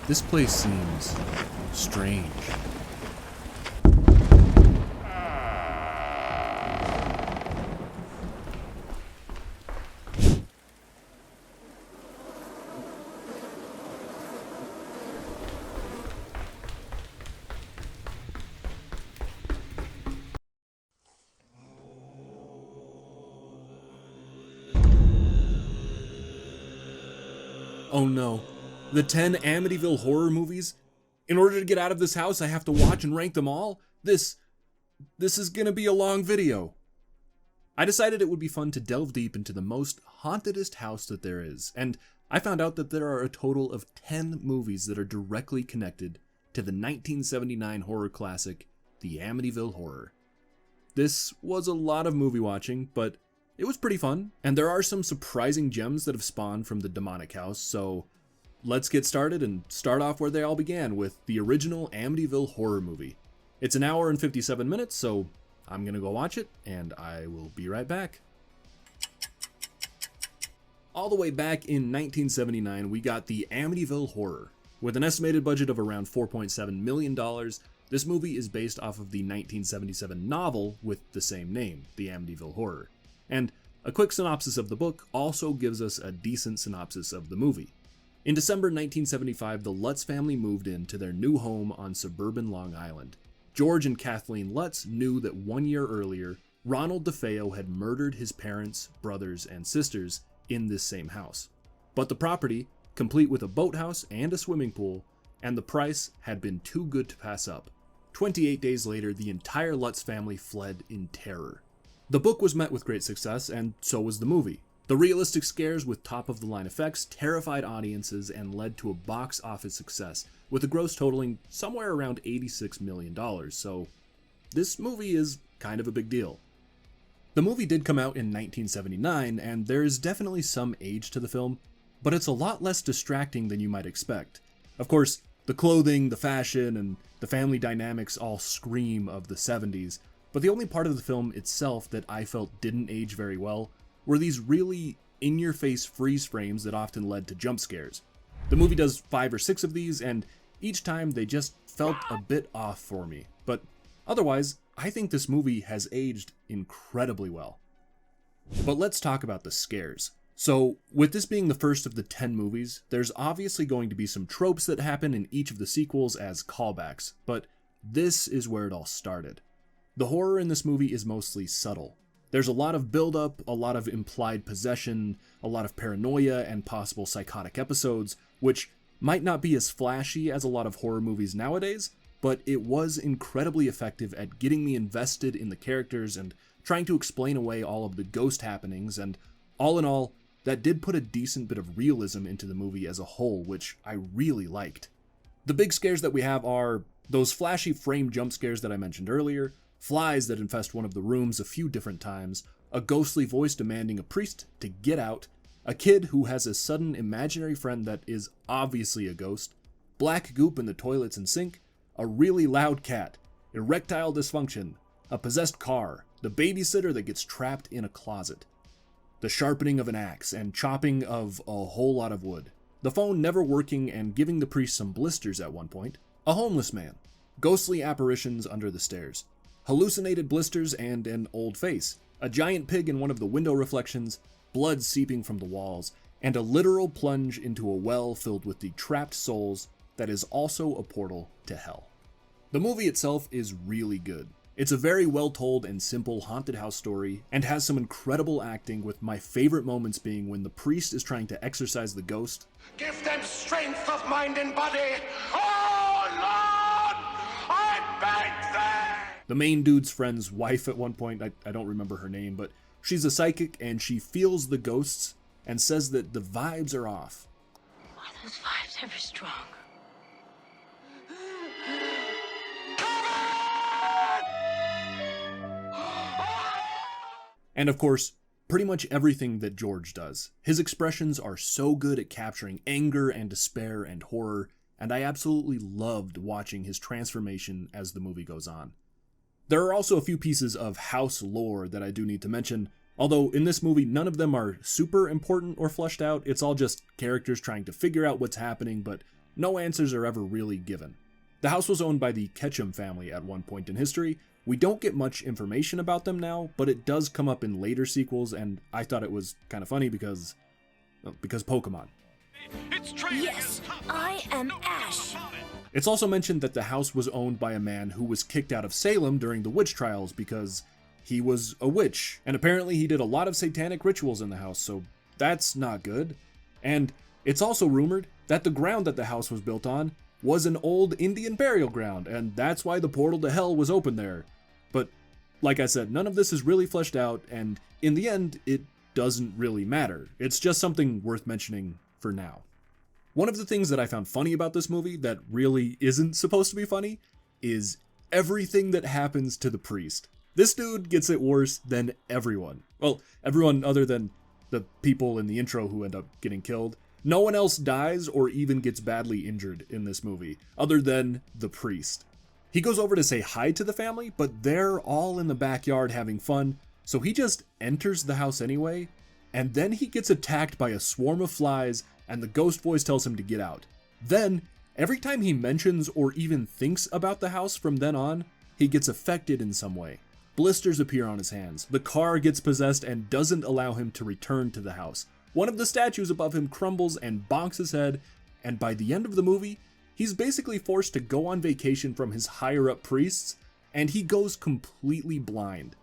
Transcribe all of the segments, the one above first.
This place seems strange. Oh no, the 10 Amityville horror movies? In order to get out of this house, I have to watch and rank them all? This is gonna be a long video. I decided it would be fun to delve deep into the most hauntedest house that there is, and I found out that there are a total of 10 movies that are directly connected to the 1979 horror classic, The Amityville Horror. This was a lot of movie watching, but it was pretty fun, and there are some surprising gems that have spawned from the demonic house, so let's get started and start off where they all began with the original Amityville Horror movie. It's an hour and 57 minutes, so I'm gonna go watch it, and I will be right back. All the way back in 1979, we got the Amityville Horror. With an estimated budget of around $4.7 million, this movie is based off of the 1977 novel with the same name, The Amityville Horror. And a quick synopsis of the book also gives us a decent synopsis of the movie. In December 1975, the Lutz family moved into their new home on suburban Long Island. George and Kathleen Lutz knew that 1 year earlier, Ronald DeFeo had murdered his parents, brothers, and sisters in this same house. But the property, complete with a boathouse and a swimming pool, and the price had been too good to pass up. 28 days later, the entire Lutz family fled in terror. The book was met with great success, and so was the movie. The realistic scares with top-of-the-line effects terrified audiences and led to a box office success, with a gross totaling somewhere around $86 million, so this movie is kind of a big deal. The movie did come out in 1979, and there is definitely some age to the film, but it's a lot less distracting than you might expect. Of course, the clothing, the fashion, and the family dynamics all scream of the 70s, but the only part of the film itself that I felt didn't age very well were these really in-your-face freeze frames that often led to jump scares. The movie does 5 or 6 of these, and each time they just felt a bit off for me. But otherwise, I think this movie has aged incredibly well. But let's talk about the scares. So, with this being the first of the 10 movies, there's obviously going to be some tropes that happen in each of the sequels as callbacks, but this is where it all started. The horror in this movie is mostly subtle. There's a lot of build-up, a lot of implied possession, a lot of paranoia and possible psychotic episodes, which might not be as flashy as a lot of horror movies nowadays, but it was incredibly effective at getting me invested in the characters and trying to explain away all of the ghost happenings, and all in all, that did put a decent bit of realism into the movie as a whole, which I really liked. The big scares that we have are those flashy frame jump scares that I mentioned earlier, flies that infest one of the rooms a few different times, a ghostly voice demanding a priest to get out, a kid who has a sudden imaginary friend that is obviously a ghost, black goop in the toilets and sink, a really loud cat, erectile dysfunction, a possessed car, the babysitter that gets trapped in a closet, the sharpening of an axe and chopping of a whole lot of wood, the phone never working and giving the priest some blisters at one point, a homeless man, ghostly apparitions under the stairs, hallucinated blisters and an old face, a giant pig in one of the window reflections, blood seeping from the walls, and a literal plunge into a well filled with the trapped souls that is also a portal to hell. The movie itself is really good. It's a very well told and simple haunted house story, and has some incredible acting, with my favorite moments being when the priest is trying to exorcise the ghost. Give them strength of mind and body! Oh Lord! I beg thee! The main dude's friend's wife at one point, I don't remember her name, but she's a psychic and she feels the ghosts and says that the vibes are off. Are those vibes ever strong? And of course, pretty much everything that George does. His expressions are so good at capturing anger and despair and horror, and I absolutely loved watching his transformation as the movie goes on. There are also a few pieces of house lore that I do need to mention. Although in this movie, none of them are super important or fleshed out, it's all just characters trying to figure out what's happening, but no answers are ever really given. The house was owned by the Ketchum family at one point in history. We don't get much information about them now, but it does come up in later sequels, and I thought it was kind of funny because Pokemon. Yes, I am Ash. It's also mentioned that the house was owned by a man who was kicked out of Salem during the witch trials because he was a witch, and apparently he did a lot of satanic rituals in the house, so that's not good. And it's also rumored that the ground that the house was built on was an old Indian burial ground, and that's why the portal to hell was open there. But like I said, none of this is really fleshed out, and in the end, it doesn't really matter. It's just something worth mentioning for now. One of the things that I found funny about this movie that really isn't supposed to be funny is everything that happens to the priest. This dude gets it worse than everyone. Well, everyone other than the people in the intro who end up getting killed. No one else dies or even gets badly injured in this movie, other than the priest. He goes over to say hi to the family, but they're all in the backyard having fun, so he just enters the house anyway, and then he gets attacked by a swarm of flies, and the ghost voice tells him to get out. Then, every time he mentions or even thinks about the house from then on, he gets affected in some way. Blisters appear on his hands, the car gets possessed and doesn't allow him to return to the house. One of the statues above him crumbles and bonks his head, and by the end of the movie, he's basically forced to go on vacation from his higher-up priests, and he goes completely blind.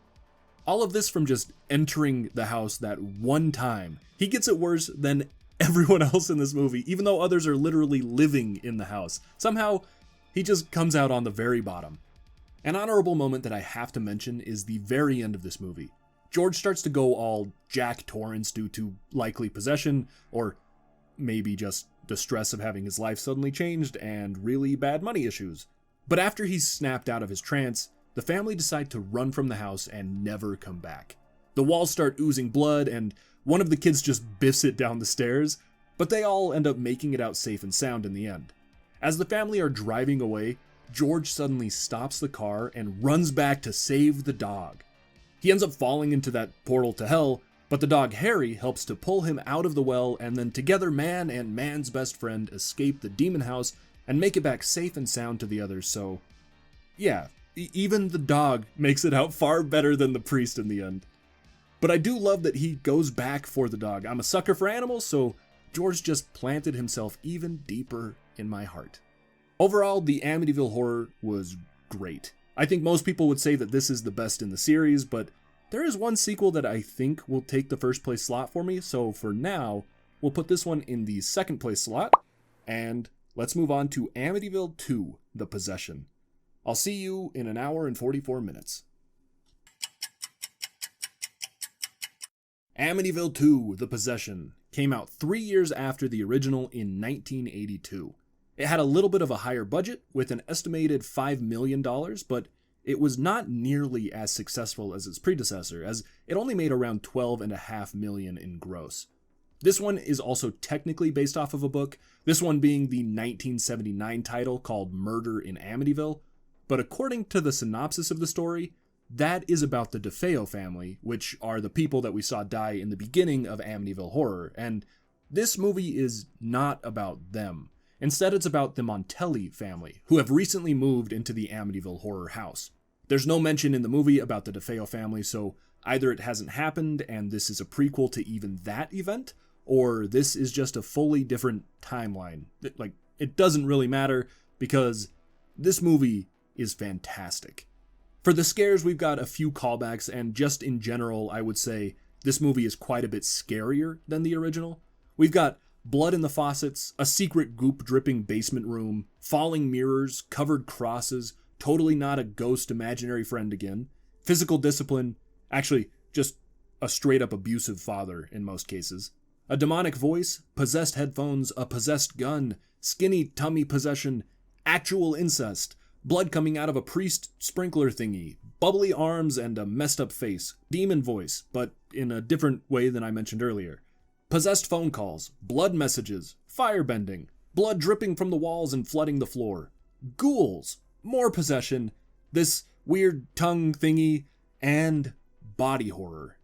All of this from just entering the house that one time. He gets it worse than everyone else in this movie, even though others are literally living in the house. Somehow, he just comes out on the very bottom. An honorable moment that I have to mention is the very end of this movie. George starts to go all Jack Torrance due to likely possession, or maybe just the stress of having his life suddenly changed and really bad money issues. But after he's snapped out of his trance, the family decide to run from the house and never come back. The walls start oozing blood, and one of the kids just biffs it down the stairs, but they all end up making it out safe and sound in the end. As the family are driving away, George suddenly stops the car and runs back to save the dog. He ends up falling into that portal to hell, but the dog Harry helps to pull him out of the well, and then together man and man's best friend escape the demon house and make it back safe and sound to the others. So yeah, even the dog makes it out far better than the priest in the end. But I do love that he goes back for the dog. I'm a sucker for animals, so George just planted himself even deeper in my heart. Overall, the Amityville Horror was great. I think most people would say that this is the best in the series, but there is one sequel that I think will take the first place slot for me, so for now, we'll put this one in the second place slot, and let's move on to Amityville II, The Possession. I'll see you in an hour and 44 minutes. Amityville II, The Possession came out 3 years after the original in 1982. It had a little bit of a higher budget with an estimated $5 million, but it was not nearly as successful as its predecessor, as it only made around $12.5 million in gross. This one is also technically based off of a book, this one being the 1979 title called Murder in Amityville, but according to the synopsis of the story, that is about the DeFeo family, which are the people that we saw die in the beginning of Amityville Horror, and this movie is not about them. Instead, it's about the Montelli family, who have recently moved into the Amityville Horror house. There's no mention in the movie about the DeFeo family, so either it hasn't happened and this is a prequel to even that event, or this is just a fully different timeline. It doesn't really matter, because this movie is fantastic. For the scares, we've got a few callbacks, and just in general, I would say this movie is quite a bit scarier than the original. We've got blood in the faucets, a secret goop-dripping basement room, falling mirrors, covered crosses, totally not a ghost imaginary friend again, physical discipline, actually just a straight-up abusive father in most cases, a demonic voice, possessed headphones, a possessed gun, skinny tummy possession, actual incest, blood coming out of a priest sprinkler thingy, bubbly arms and a messed up face, demon voice, but in a different way than I mentioned earlier. Possessed phone calls, blood messages, firebending, blood dripping from the walls and flooding the floor, ghouls, more possession, this weird tongue thingy, and body horror.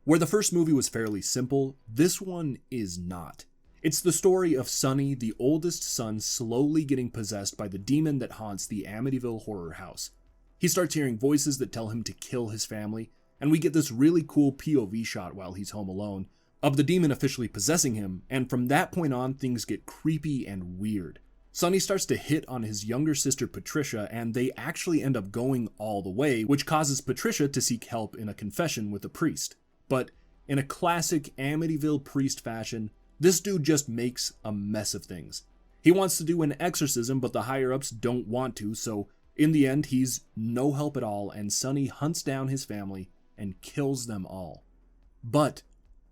Where the first movie was fairly simple, this one is not. It's the story of Sonny, the oldest son, slowly getting possessed by the demon that haunts the Amityville Horror house. He starts hearing voices that tell him to kill his family, and we get this really cool POV shot while he's home alone, of the demon officially possessing him, and from that point on, things get creepy and weird. Sonny starts to hit on his younger sister Patricia, and they actually end up going all the way, which causes Patricia to seek help in a confession with a priest. But in a classic Amityville priest fashion, this dude just makes a mess of things. He wants to do an exorcism, but the higher-ups don't want to, so in the end, he's no help at all, and Sonny hunts down his family and kills them all. But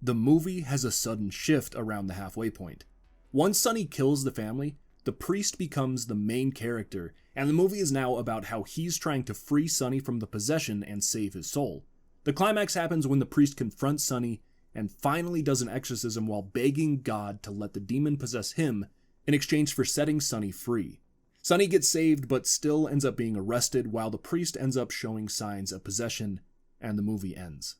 the movie has a sudden shift around the halfway point. Once Sonny kills the family, the priest becomes the main character, and the movie is now about how he's trying to free Sonny from the possession and save his soul. The climax happens when the priest confronts Sonny and finally does an exorcism while begging God to let the demon possess him in exchange for setting Sonny free. Sonny gets saved but still ends up being arrested while the priest ends up showing signs of possession, and the movie ends.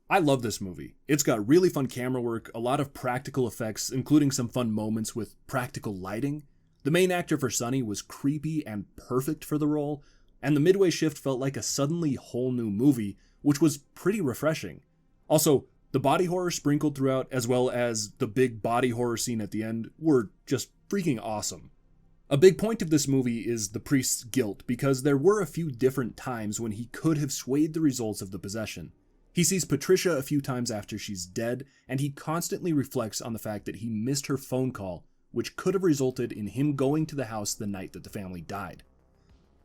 I love this movie. It's got really fun camera work, a lot of practical effects, including some fun moments with practical lighting. The main actor for Sonny was creepy and perfect for the role, and the midway shift felt like a suddenly whole new movie, which was pretty refreshing. Also, the body horror sprinkled throughout, as well as the big body horror scene at the end, were just freaking awesome. A big point of this movie is the priest's guilt, because there were a few different times when he could have swayed the results of the possession. He sees Patricia a few times after she's dead, and he constantly reflects on the fact that he missed her phone call, which could have resulted in him going to the house the night that the family died.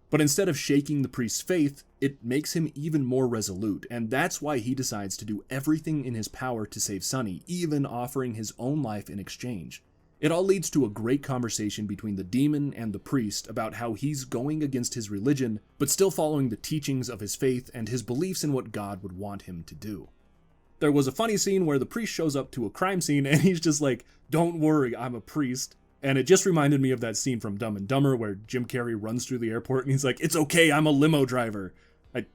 But instead of shaking the priest's faith, it makes him even more resolute, and that's why he decides to do everything in his power to save Sonny, even offering his own life in exchange. It all leads to a great conversation between the demon and the priest about how he's going against his religion, but still following the teachings of his faith and his beliefs in what God would want him to do. There was a funny scene where the priest shows up to a crime scene and he's just like, "Don't worry, I'm a priest." And it just reminded me of that scene from Dumb and Dumber where Jim Carrey runs through the airport and he's like, "It's okay, I'm a limo driver." I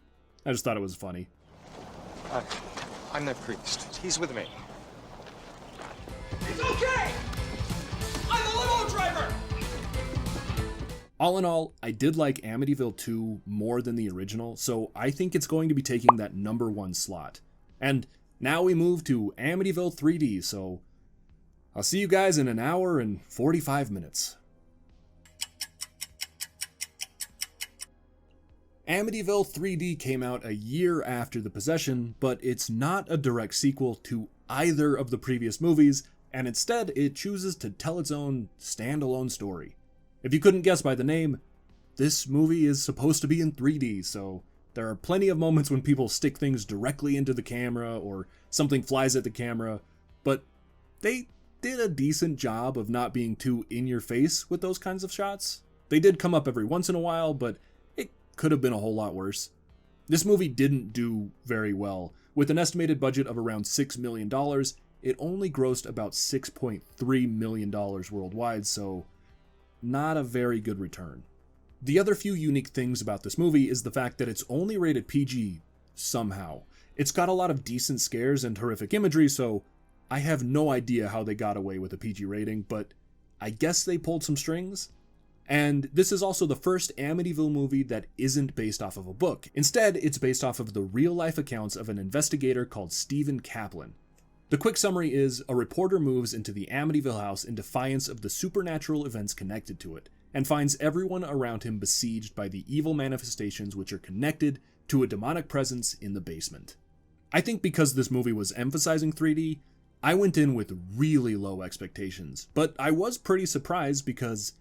just thought it was funny. I'm the priest. He's with me. It's okay! I'm a limo driver! All in all, I did like Amityville 2 more than the original, so I think it's going to be taking that #1 slot. And now we move to Amityville 3D, so I'll see you guys in an hour and 45 minutes. Amityville 3D came out a year after The Possession, but it's not a direct sequel to either of the previous movies, and instead it chooses to tell its own standalone story. If you couldn't guess by the name, this movie is supposed to be in 3D, so there are plenty of moments when people stick things directly into the camera or something flies at the camera, but they did a decent job of not being too in your face with those kinds of shots. They did come up every once in a while, but it could have been a whole lot worse. This movie didn't do very well. With an estimated budget of around $6 million, it only grossed about $6.3 million worldwide, so not a very good return. The other few unique things about this movie is the fact that it's only rated PG somehow. It's got a lot of decent scares and horrific imagery, so I have no idea how they got away with a PG rating, but I guess they pulled some strings. And this is also the first Amityville movie that isn't based off of a book. Instead, it's based off of the real-life accounts of an investigator called Stephen Kaplan. The quick summary is, a reporter moves into the Amityville house in defiance of the supernatural events connected to it, and finds everyone around him besieged by the evil manifestations which are connected to a demonic presence in the basement. I think because this movie was emphasizing 3D, I went in with really low expectations, but I was pretty surprised because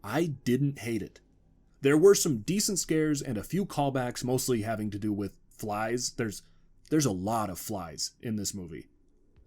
I didn't hate it. There were some decent scares and a few callbacks, mostly having to do with flies. There's a lot of flies in this movie.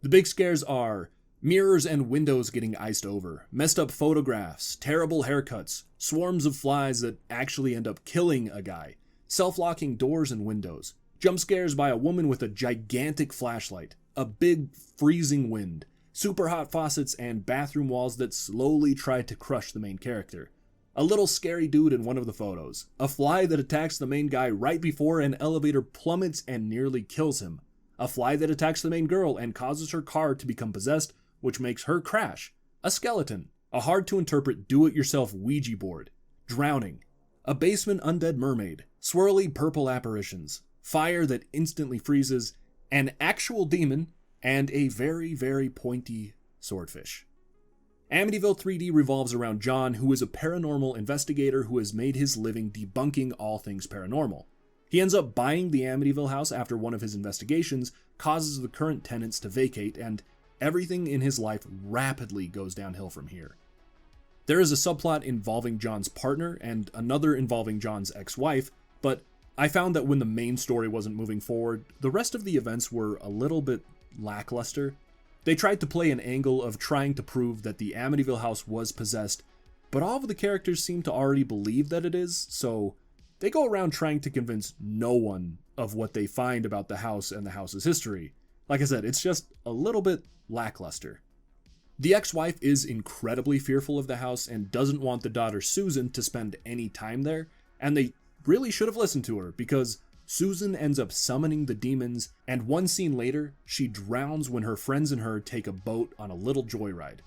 The big scares are mirrors and windows getting iced over, messed up photographs, terrible haircuts, swarms of flies that actually end up killing a guy, self-locking doors and windows, jump scares by a woman with a gigantic flashlight, a big freezing wind, super hot faucets, and bathroom walls that slowly try to crush the main character, a little scary dude in one of the photos, a fly that attacks the main guy right before an elevator plummets and nearly kills him, a fly that attacks the main girl and causes her car to become possessed, which makes her crash, a skeleton, a hard-to-interpret do-it-yourself Ouija board, drowning, a basement undead mermaid, swirly purple apparitions, fire that instantly freezes, an actual demon, and a very, very pointy swordfish. Amityville 3D revolves around John, who is a paranormal investigator who has made his living debunking all things paranormal. He ends up buying the Amityville house after one of his investigations causes the current tenants to vacate, and everything in his life rapidly goes downhill from here. There is a subplot involving John's partner and another involving John's ex-wife, but I found that when the main story wasn't moving forward, the rest of the events were a little bit lackluster. They tried to play an angle of trying to prove that the Amityville house was possessed, but all of the characters seem to already believe that it is, so they go around trying to convince no one of what they find about the house and the house's history. Like I said, it's just a little bit lackluster. The ex-wife is incredibly fearful of the house and doesn't want the daughter Susan to spend any time there, and they really should have listened to her because Susan ends up summoning the demons, and one scene later, she drowns when her friends and her take a boat on a little joyride.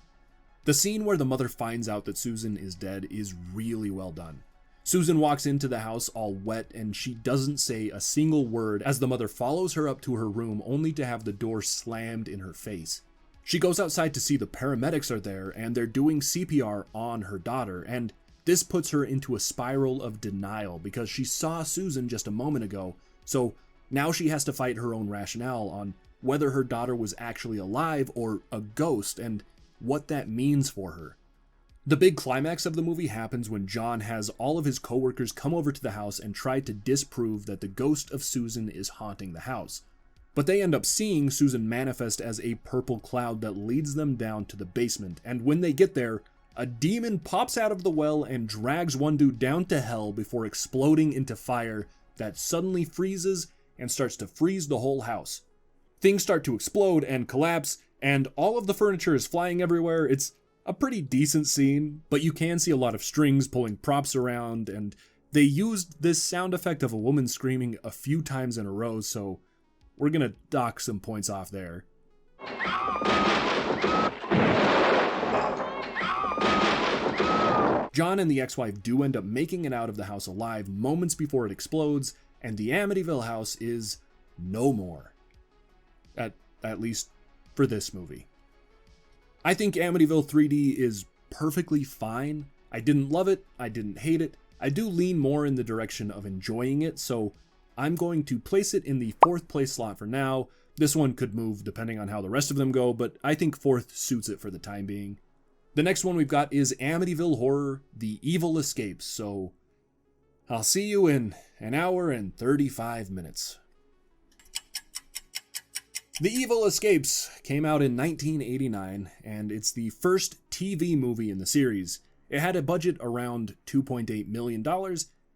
The scene where the mother finds out that Susan is dead is really well done. Susan walks into the house all wet and she doesn't say a single word as the mother follows her up to her room only to have the door slammed in her face. She goes outside to see the paramedics are there and they're doing CPR on her daughter, and this puts her into a spiral of denial because she saw Susan just a moment ago, so now she has to fight her own rationale on whether her daughter was actually alive or a ghost and what that means for her. The big climax of the movie happens when John has all of his coworkers come over to the house and try to disprove that the ghost of Susan is haunting the house. But they end up seeing Susan manifest as a purple cloud that leads them down to the basement, and when they get there, a demon pops out of the well and drags one dude down to hell before exploding into fire that suddenly freezes and starts to freeze the whole house. Things start to explode and collapse, and all of the furniture is flying everywhere. It's a pretty decent scene, but you can see a lot of strings pulling props around, and they used this sound effect of a woman screaming a few times in a row, so we're gonna dock some points off there. John and the ex-wife do end up making it out of the house alive moments before it explodes, and the Amityville house is no more. At least for this movie. I think Amityville 3D is perfectly fine. I didn't love it, I didn't hate it. I do lean more in the direction of enjoying it, so I'm going to place it in the 4th place slot for now. This one could move depending on how the rest of them go, but I think 4th suits it for the time being. The next one we've got is Amityville Horror, The Evil Escapes, so I'll see you in an hour and 35 minutes. The Evil Escapes came out in 1989, and it's the first TV movie in the series. It had a budget around $2.8 million,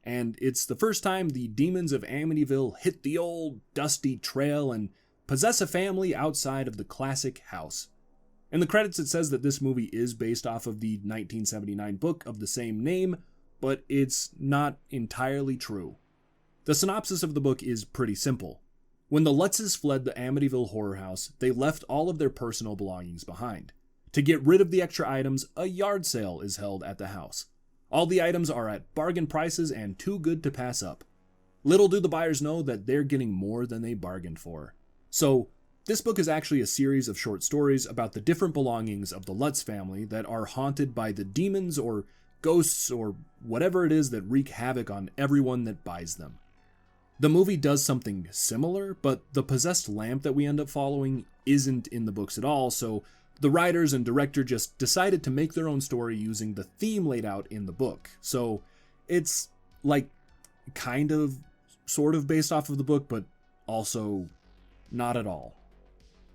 and it's the first time the demons of Amityville hit the old dusty trail and possess a family outside of the classic house. In the credits it says that this movie is based off of the 1979 book of the same name, but it's not entirely true. The synopsis of the book is pretty simple. When the Lutzes fled the Amityville horror house, they left all of their personal belongings behind. To get rid of the extra items, a yard sale is held at the house. All the items are at bargain prices and too good to pass up. Little do the buyers know that they're getting more than they bargained for. So, this book is actually a series of short stories about the different belongings of the Lutz family that are haunted by the demons or ghosts or whatever it is that wreak havoc on everyone that buys them. The movie does something similar, but the possessed lamp that we end up following isn't in the books at all, so the writers and director just decided to make their own story using the theme laid out in the book. So it's like kind of sort of based off of the book, but also not at all.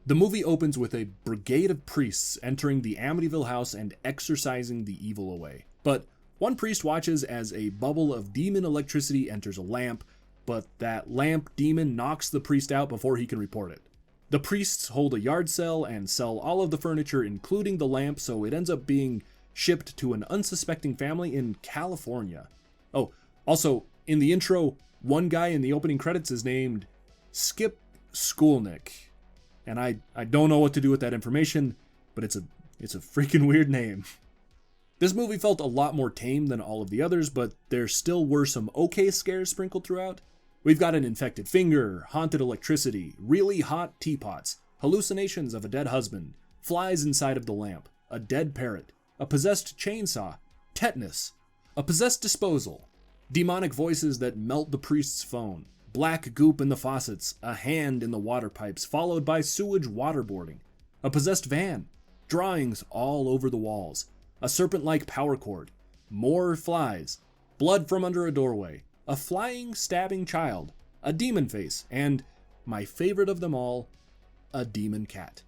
The movie opens with a brigade of priests entering the Amityville house and exorcising the evil away. But one priest watches as a bubble of demon electricity enters a lamp, but that lamp demon knocks the priest out before he can report it. The priests hold a yard sale and sell all of the furniture, including the lamp, so it ends up being shipped to an unsuspecting family in California. Oh, also, in the intro, one guy in the opening credits is named Skip Skolnick. And I don't know what to do with that information, but it's a freaking weird name. This movie felt a lot more tame than all of the others, but there still were some okay scares sprinkled throughout. We've got an infected finger, haunted electricity, really hot teapots, hallucinations of a dead husband, flies inside of the lamp, a dead parrot, a possessed chainsaw, tetanus, a possessed disposal, demonic voices that melt the priest's phone, black goop in the faucets, a hand in the water pipes, followed by sewage waterboarding, a possessed van, drawings all over the walls, a serpent-like power cord, more flies, blood from under a doorway, a flying, stabbing child, a demon face, and, my favorite of them all, a demon cat.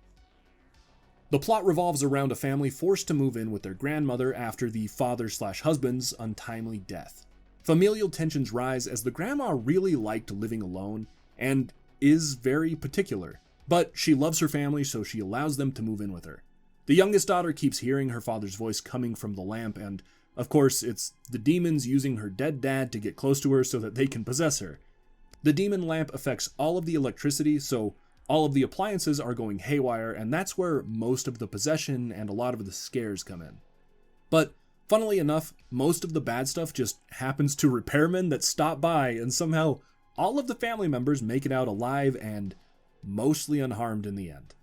The plot revolves around a family forced to move in with their grandmother after the father/husband's untimely death. Familial tensions rise as the grandma really liked living alone and is very particular, but she loves her family, so she allows them to move in with her. The youngest daughter keeps hearing her father's voice coming from the lamp, and of course it's the demons using her dead dad to get close to her so that they can possess her. The demon lamp affects all of the electricity, so all of the appliances are going haywire, and that's where most of the possession and a lot of the scares come in. But funnily enough, most of the bad stuff just happens to repairmen that stop by, and somehow all of the family members make it out alive and mostly unharmed in the end.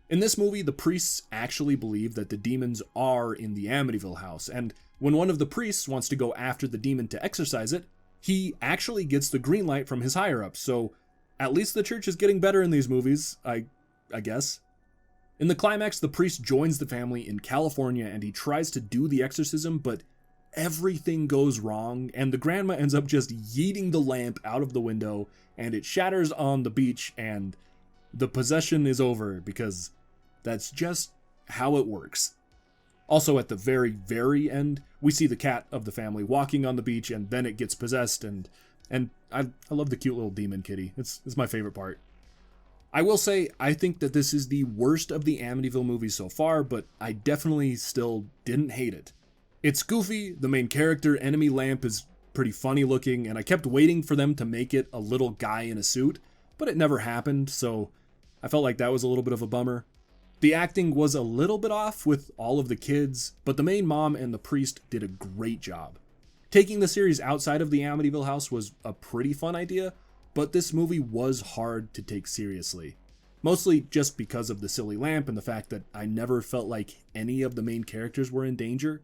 In this movie, the priests actually believe that the demons are in the Amityville house, and when one of the priests wants to go after the demon to exorcise it, he actually gets the green light from his higher-ups, so at least the church is getting better in these movies, I guess. In the climax, the priest joins the family in California and he tries to do the exorcism, but everything goes wrong, and the grandma ends up just yeeting the lamp out of the window, and it shatters on the beach, and the possession is over, because that's just how it works. Also, at the very, very end, we see the cat of the family walking on the beach, and then it gets possessed, and I love the cute little demon kitty. It's my favorite part. I will say, I think that this is the worst of the Amityville movies so far, but I definitely still didn't hate it. It's goofy, the main character, Enemy Lamp, is pretty funny looking, and I kept waiting for them to make it a little guy in a suit, but it never happened, so I felt like that was a little bit of a bummer. The acting was a little bit off with all of the kids, but the main mom and the priest did a great job. Taking the series outside of the Amityville house was a pretty fun idea, but this movie was hard to take seriously. Mostly just because of the silly lamp and the fact that I never felt like any of the main characters were in danger.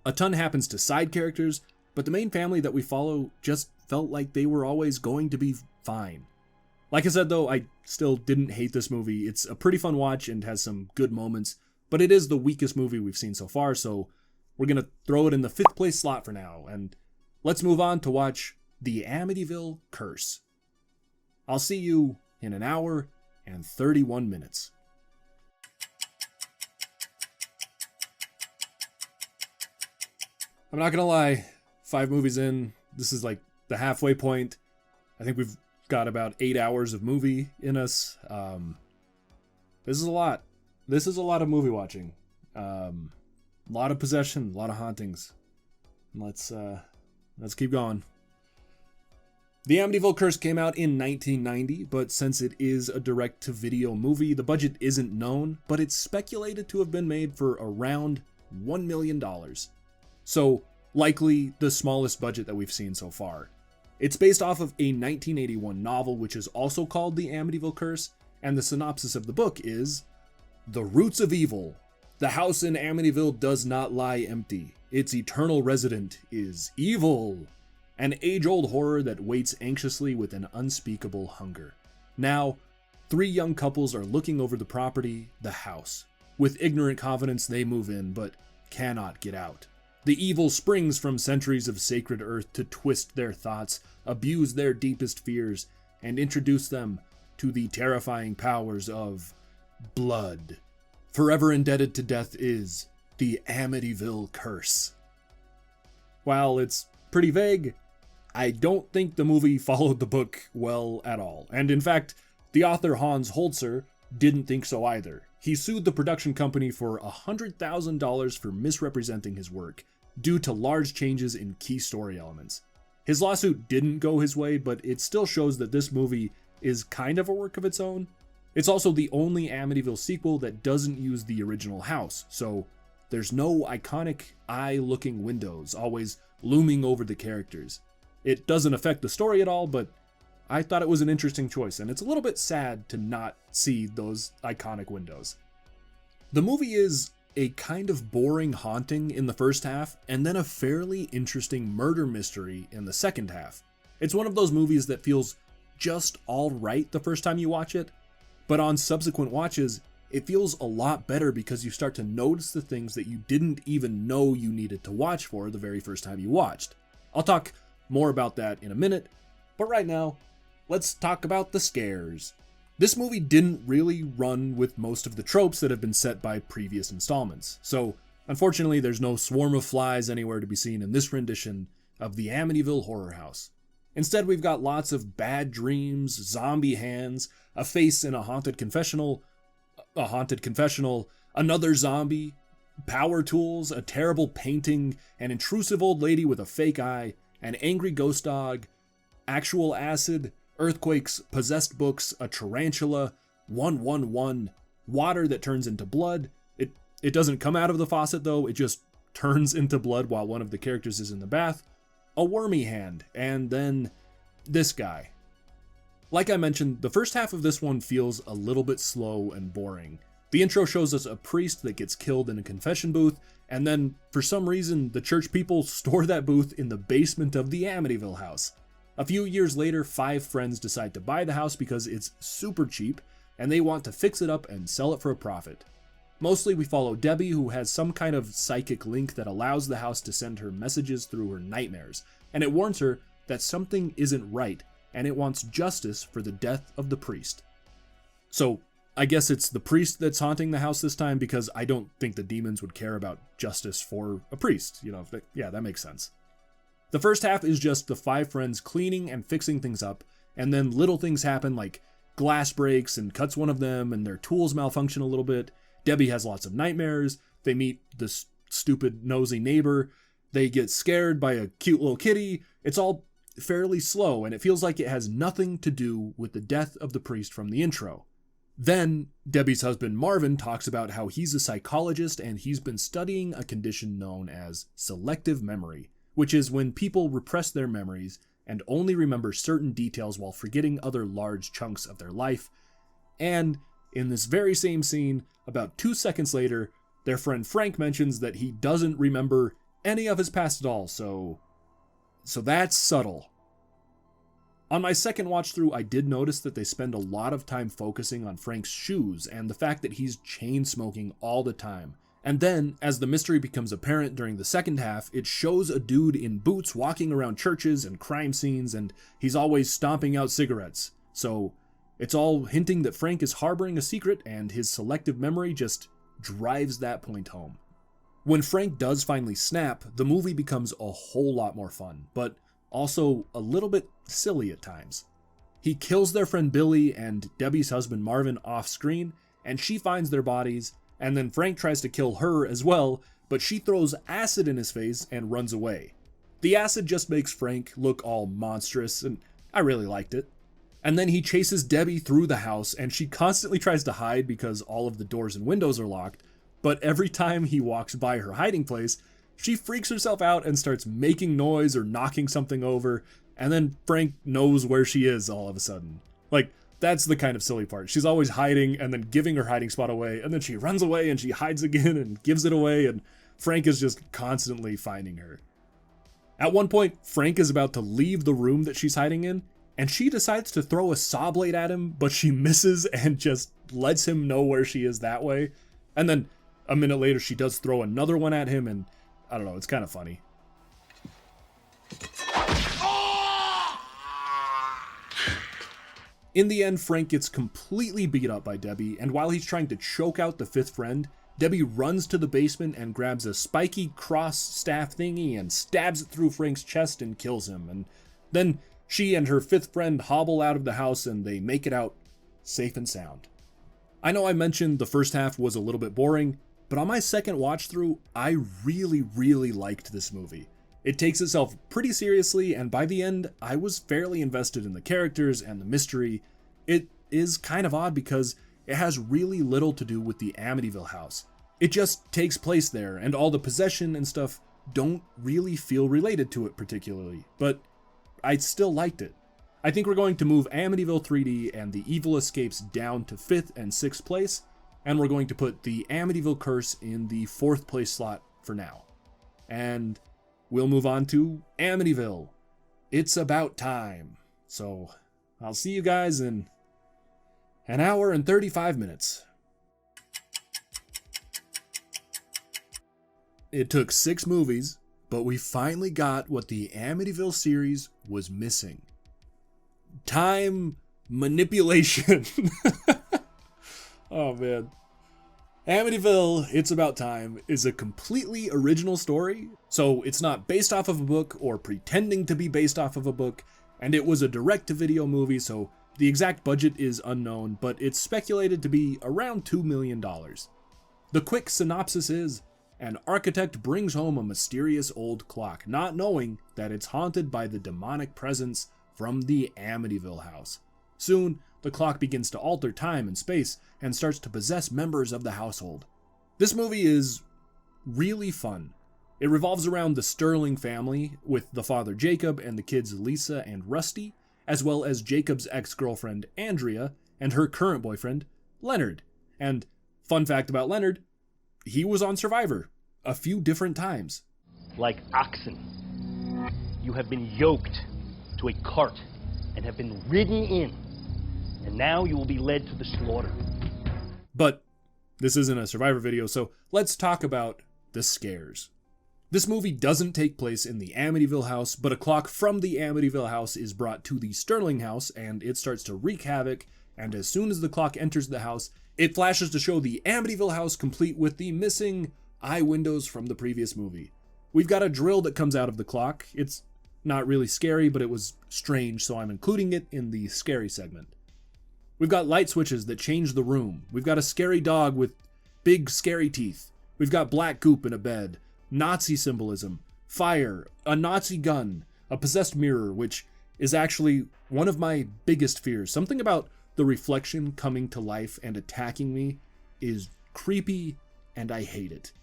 A ton happens to side characters, but the main family that we follow just felt like they were always going to be fine. Like I said though, I still didn't hate this movie. It's a pretty fun watch and has some good moments, but it is the weakest movie we've seen so far, so we're gonna throw it in the 5th place slot for now, and let's move on to watch The Amityville Curse. I'll see you in an hour and 31 minutes. I'm not gonna lie, 5 movies in, this is like the halfway point. I think we've got about 8 hours of movie in us. This is a lot. This is a lot of movie watching. A lot of possession, a lot of hauntings. Let's keep going. The Amityville Curse came out in 1990, but since it is a direct-to-video movie, the budget isn't known, but it's speculated to have been made for around $1 million. So, likely the smallest budget that we've seen so far. It's based off of a 1981 novel, which is also called The Amityville Curse, and the synopsis of the book is: The roots of evil. The house in Amityville does not lie empty. Its eternal resident is evil. An age-old horror that waits anxiously with an unspeakable hunger. Now, 3 young couples are looking over the property, the house. With ignorant confidence, they move in, but cannot get out. The evil springs from centuries of sacred earth to twist their thoughts, abuse their deepest fears, and introduce them to the terrifying powers of blood. Forever indebted to death is the Amityville Curse. While it's pretty vague, I don't think the movie followed the book well at all. And in fact, the author Hans Holzer didn't think so either. He sued the production company for $100,000 for misrepresenting his work, due to large changes in key story elements. His lawsuit didn't go his way, but it still shows that this movie is kind of a work of its own. It's also the only Amityville sequel that doesn't use the original house, so there's no iconic eye-looking windows always looming over the characters. It doesn't affect the story at all, but I thought it was an interesting choice, and it's a little bit sad to not see those iconic windows. The movie is a kind of boring haunting in the first half, and then a fairly interesting murder mystery in the second half. It's one of those movies that feels just alright the first time you watch it, but on subsequent watches, it feels a lot better because you start to notice the things that you didn't even know you needed to watch for the very first time you watched. I'll talk more about that in a minute, but right now, let's talk about the scares. This movie didn't really run with most of the tropes that have been set by previous installments, so unfortunately there's no swarm of flies anywhere to be seen in this rendition of the Amityville Horror House. Instead, we've got lots of bad dreams, zombie hands, a face in a haunted confessional, another zombie, power tools, a terrible painting, an intrusive old lady with a fake eye, an angry ghost dog, actual acid, earthquakes, possessed books, a tarantula, 111, water that turns into blood. It doesn't come out of the faucet though, it just turns into blood while one of the characters is in the bath, a wormy hand, and then this guy. Like I mentioned, the first half of this one feels a little bit slow and boring. The intro shows us a priest that gets killed in a confession booth, and then, for some reason, the church people store that booth in the basement of the Amityville house. A few years later, 5 friends decide to buy the house because it's super cheap, and they want to fix it up and sell it for a profit. Mostly we follow Debbie, who has some kind of psychic link that allows the house to send her messages through her nightmares, and it warns her that something isn't right, and it wants justice for the death of the priest. So, I guess it's the priest that's haunting the house this time, because I don't think the demons would care about justice for a priest, yeah, that makes sense. The first half is just the 5 friends cleaning and fixing things up, and then little things happen like glass breaks and cuts one of them, and their tools malfunction a little bit. Debbie has lots of nightmares, they meet this stupid nosy neighbor, they get scared by a cute little kitty. It's all fairly slow, and it feels like it has nothing to do with the death of the priest from the intro. Then, Debbie's husband Marvin talks about how he's a psychologist and he's been studying a condition known as selective memory, which is when people repress their memories and only remember certain details while forgetting other large chunks of their life. And in this very same scene, about 2 seconds later, their friend Frank mentions that he doesn't remember any of his past at all, so that's subtle. On my second watch through, I did notice that they spend a lot of time focusing on Frank's shoes and the fact that he's chain smoking all the time. And then, as the mystery becomes apparent during the second half, it shows a dude in boots walking around churches and crime scenes, and he's always stomping out cigarettes. So, it's all hinting that Frank is harboring a secret, and his selective memory just drives that point home. When Frank does finally snap, the movie becomes a whole lot more fun, but also a little bit silly at times. He kills their friend Billy and Debbie's husband Marvin off screen, and she finds their bodies, and then Frank tries to kill her as well, but she throws acid in his face and runs away. The acid just makes Frank look all monstrous, and I really liked it. And then he chases Debbie through the house, and she constantly tries to hide because all of the doors and windows are locked, but every time he walks by her hiding place, she freaks herself out and starts making noise or knocking something over, and then Frank knows where she is all of a sudden. Like, that's the kind of silly part. She's always hiding and then giving her hiding spot away, and then she runs away and she hides again and gives it away, and Frank is just constantly finding her. At one point, Frank is about to leave the room that she's hiding in, and she decides to throw a saw blade at him, but she misses and just lets him know where she is that way. And then a minute later, she does throw another one at him, and I don't know, it's kind of funny. In the end, Frank gets completely beat up by Debbie, and while he's trying to choke out the 5th friend, Debbie runs to the basement and grabs a spiky cross staff thingy and stabs it through Frank's chest and kills him. And then she and her 5th friend hobble out of the house and they make it out safe and sound. I know I mentioned the first half was a little bit boring, but on my second watch through, I really liked this movie. It takes itself pretty seriously, and by the end, I was fairly invested in the characters and the mystery, It is kind of odd because it has really little to do with the Amityville house. It just takes place there, and all the possession and stuff don't really feel related to it particularly, but I still liked it. I think we're going to move Amityville 3D and the Evil Escapes down to 5th and 6th place, and we're going to put the Amityville Curse in the 4th place slot for now. And we'll move on to Amityville. It's about time. So I'll see you guys in an hour and 35 minutes. It took 6 movies, but we finally got what the Amityville series was missing. Time manipulation. Oh man. Amityville, It's About Time is a completely original story, so it's not based off of a book or pretending to be based off of a book, and it was a direct-to-video movie, so the exact budget is unknown, but it's speculated to be around $2 million. The quick synopsis is, an architect brings home a mysterious old clock, not knowing that it's haunted by the demonic presence from the Amityville house. Soon, the clock begins to alter time and space and starts to possess members of the household. This movie is really fun. It revolves around the Sterling family, with the father Jacob and the kids Lisa and Rusty, as well as Jacob's ex-girlfriend Andrea and her current boyfriend Leonard. And fun fact about Leonard, he was on Survivor a few different times. Like oxen, you have been yoked to a cart and have been ridden in, and now you will be led to the slaughter. But this isn't a Survivor video, so let's talk about the scares. This movie doesn't take place in the Amityville house, but a clock from the Amityville house is brought to the Sterling house, and it starts to wreak havoc, and as soon as the clock enters the house, it flashes to show the Amityville house complete with the missing eye windows from the previous movie. We've got a drill that comes out of the clock. It's not really scary, but it was strange, so I'm including it in the scary segment. We've got light switches that change the room. We've got a scary dog with big scary teeth. We've got black goop in a bed, Nazi symbolism, fire, a Nazi gun, a possessed mirror, which is actually one of my biggest fears. Something about the reflection coming to life and attacking me is creepy, and I hate it.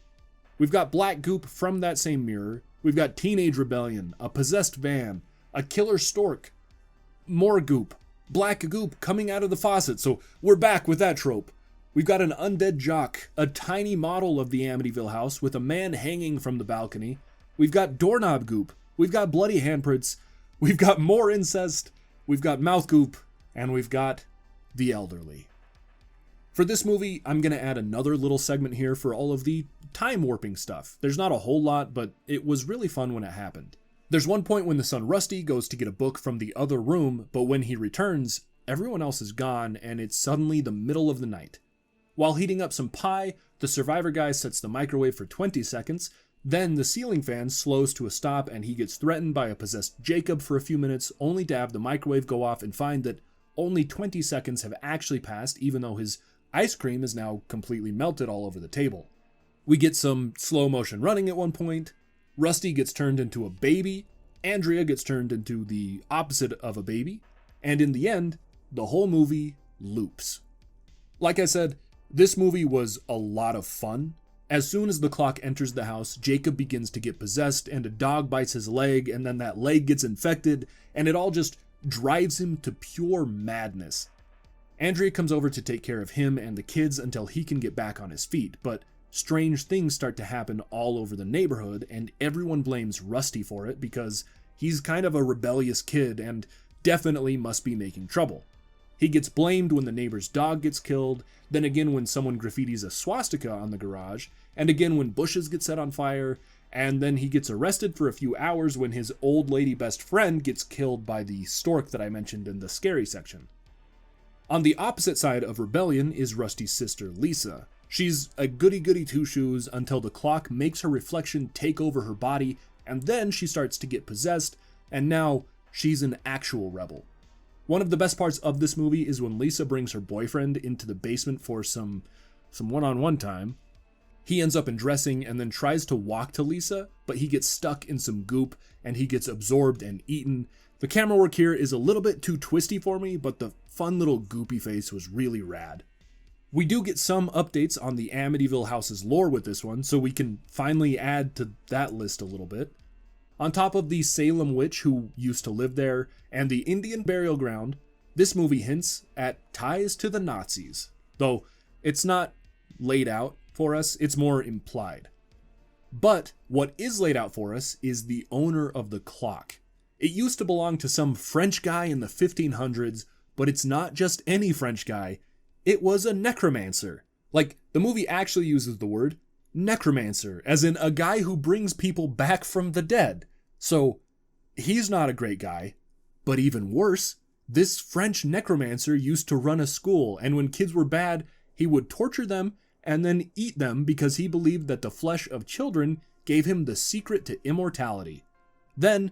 We've got black goop from that same mirror. We've got teenage rebellion, a possessed van, a killer stork, more goop, black goop coming out of the faucet, so we're back with that trope. We've got an undead jock, a tiny model of the Amityville house with a man hanging from the balcony. We've got doorknob goop. We've got bloody handprints. We've got more incest. We've got mouth goop. And we've got the elderly. For this movie, I'm going to add another little segment here for all of the time warping stuff. There's not a whole lot, but it was really fun when it happened. There's one point when the son Rusty goes to get a book from the other room, but when he returns, everyone else is gone and it's suddenly the middle of the night. While heating up some pie, the Survivor guy sets the microwave for 20 seconds, then the ceiling fan slows to a stop and he gets threatened by a possessed Jacob for a few minutes, only to have the microwave go off and find that only 20 seconds have actually passed, even though his ice cream is now completely melted all over the table. We get some slow motion running at one point. Rusty gets turned into a baby. Andrea gets turned into the opposite of a baby. And in the end, the whole movie loops. Like I said, this movie was a lot of fun. As soon as the clock enters the house, Jacob begins to get possessed and a dog bites his leg and then that leg gets infected and it all just drives him to pure madness. Andrea comes over to take care of him and the kids until he can get back on his feet, but strange things start to happen all over the neighborhood and everyone blames Rusty for it because he's kind of a rebellious kid and definitely must be making trouble. He gets blamed when the neighbor's dog gets killed, then again when someone graffitis a swastika on the garage, and again when bushes get set on fire, and then he gets arrested for a few hours when his old lady best friend gets killed by the stork that I mentioned in the scary section. On the opposite side of rebellion is Rusty's sister Lisa. She's a goody-goody two-shoes until the clock makes her reflection take over her body, and then she starts to get possessed, and now she's an actual rebel. One of the best parts of this movie is when Lisa brings her boyfriend into the basement for some one-on-one time. He ends up undressing and then tries to walk to Lisa, but he gets stuck in some goop and he gets absorbed and eaten. The camera work here is a little bit too twisty for me, but the fun little goopy face was really rad. We do get some updates on the Amityville house's lore with this one, so we can finally add to that list a little bit. On top of the Salem witch who used to live there and the Indian burial ground, this movie hints at ties to the Nazis, though it's not laid out for us, it's more implied. But what is laid out for us is the owner of the clock. It used to belong to some French guy in the 1500s, but it's not just any French guy. It was a necromancer. Like, the movie actually uses the word necromancer, as in a guy who brings people back from the dead. So, he's not a great guy. But even worse, this French necromancer used to run a school, and when kids were bad, he would torture them and then eat them because he believed that the flesh of children gave him the secret to immortality. Then,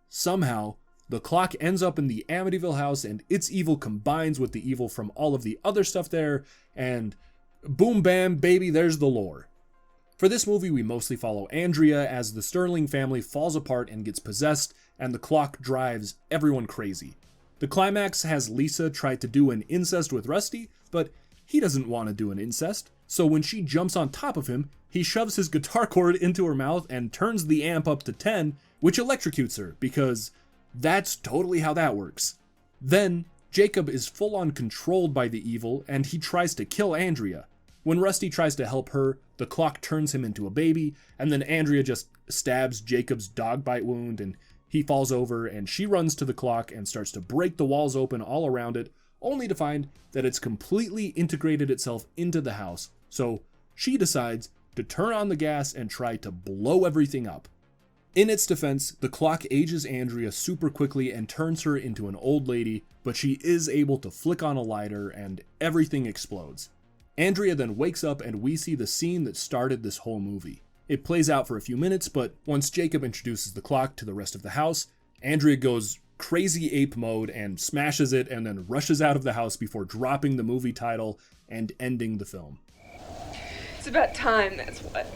somehow, the clock ends up in the Amityville house and its evil combines with the evil from all of the other stuff there, and boom bam baby, there's the lore. For this movie, we mostly follow Andrea as the Sterling family falls apart and gets possessed, and the clock drives everyone crazy. The climax has Lisa try to do an incest with Rusty, but he doesn't want to do an incest, so when she jumps on top of him, he shoves his guitar cord into her mouth and turns the amp up to 10, which electrocutes her, because that's totally how that works. Then, Jacob is full-on controlled by the evil, and he tries to kill Andrea. When Rusty tries to help her, the clock turns him into a baby, and then Andrea just stabs Jacob's dog bite wound, and he falls over, and she runs to the clock and starts to break the walls open all around it, only to find that it's completely integrated itself into the house, so she decides to turn on the gas and try to blow everything up. In its defense, the clock ages Andrea super quickly and turns her into an old lady, but she is able to flick on a lighter and everything explodes. Andrea then wakes up and we see the scene that started this whole movie. It plays out for a few minutes, but once Jacob introduces the clock to the rest of the house, Andrea goes crazy ape mode and smashes it and then rushes out of the house before dropping the movie title and ending the film. It's about time, that's what.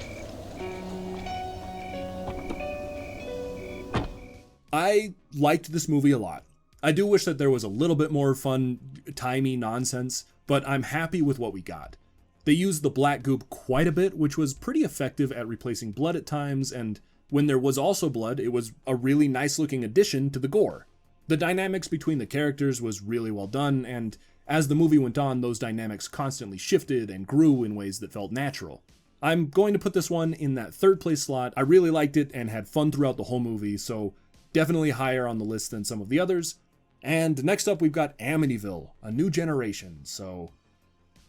I liked this movie a lot. I do wish that there was a little bit more fun, timey nonsense, but I'm happy with what we got. They used the black goop quite a bit, which was pretty effective at replacing blood at times, and when there was also blood, it was a really nice looking addition to the gore. The dynamics between the characters was really well done, and as the movie went on, those dynamics constantly shifted and grew in ways that felt natural. I'm going to put this one in that third place slot. I really liked it and had fun throughout the whole movie, so definitely higher on the list than some of the others. And next up, we've got Amityville, A New Generation, so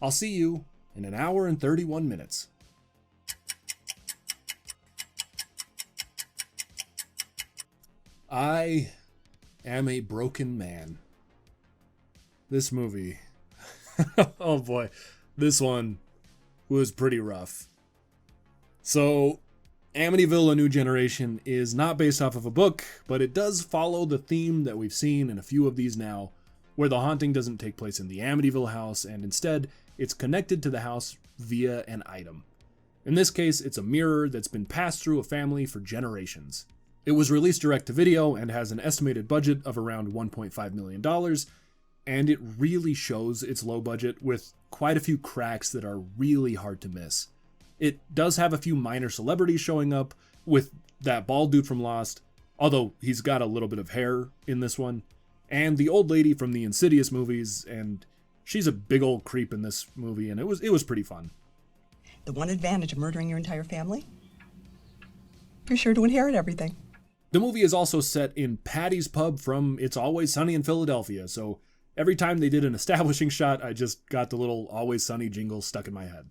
I'll see you in an hour and 31 minutes. I am a broken man. This movie, oh boy, this one was pretty rough. So, Amityville: A New Generation is not based off of a book, but it does follow the theme that we've seen in a few of these now, where the haunting doesn't take place in the Amityville house, and instead, it's connected to the house via an item. In this case, it's a mirror that's been passed through a family for generations. It was released direct to video and has an estimated budget of around $1.5 million, and it really shows its low budget with quite a few cracks that are really hard to miss. It does have a few minor celebrities showing up, with that bald dude from Lost, although he's got a little bit of hair in this one, and the old lady from the Insidious movies, and she's a big old creep in this movie, and it was pretty fun. The one advantage of murdering your entire family? You're sure to inherit everything. The movie is also set in Patty's Pub from It's Always Sunny in Philadelphia, so every time they did an establishing shot, I just got the little Always Sunny jingle stuck in my head.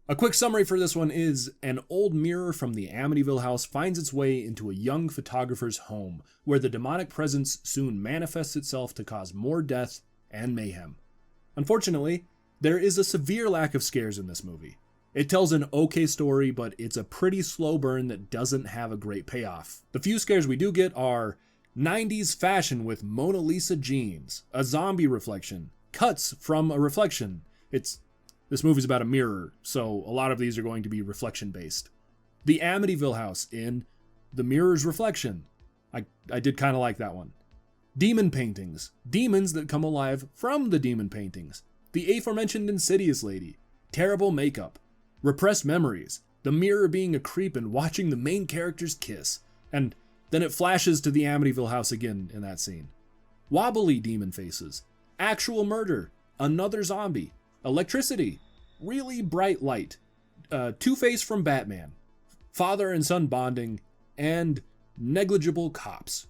A quick summary for this one is, an old mirror from the Amityville house finds its way into a young photographer's home, where the demonic presence soon manifests itself to cause more death and mayhem. Unfortunately, there is a severe lack of scares in this movie. It tells an okay story, but it's a pretty slow burn that doesn't have a great payoff. The few scares we do get are 90s fashion with Mona Lisa jeans, a zombie reflection, cuts from a reflection. This movie's about a mirror, so a lot of these are going to be reflection based. The Amityville house in the mirror's reflection. I did kind of like that one. Demon paintings, demons that come alive from the demon paintings. The aforementioned insidious lady, terrible makeup, repressed memories, the mirror being a creep and watching the main characters kiss, and then it flashes to the Amityville house again in that scene. Wobbly demon faces, actual murder, another zombie, electricity, really bright light, Two-Face from Batman, father and son bonding, and negligible cops.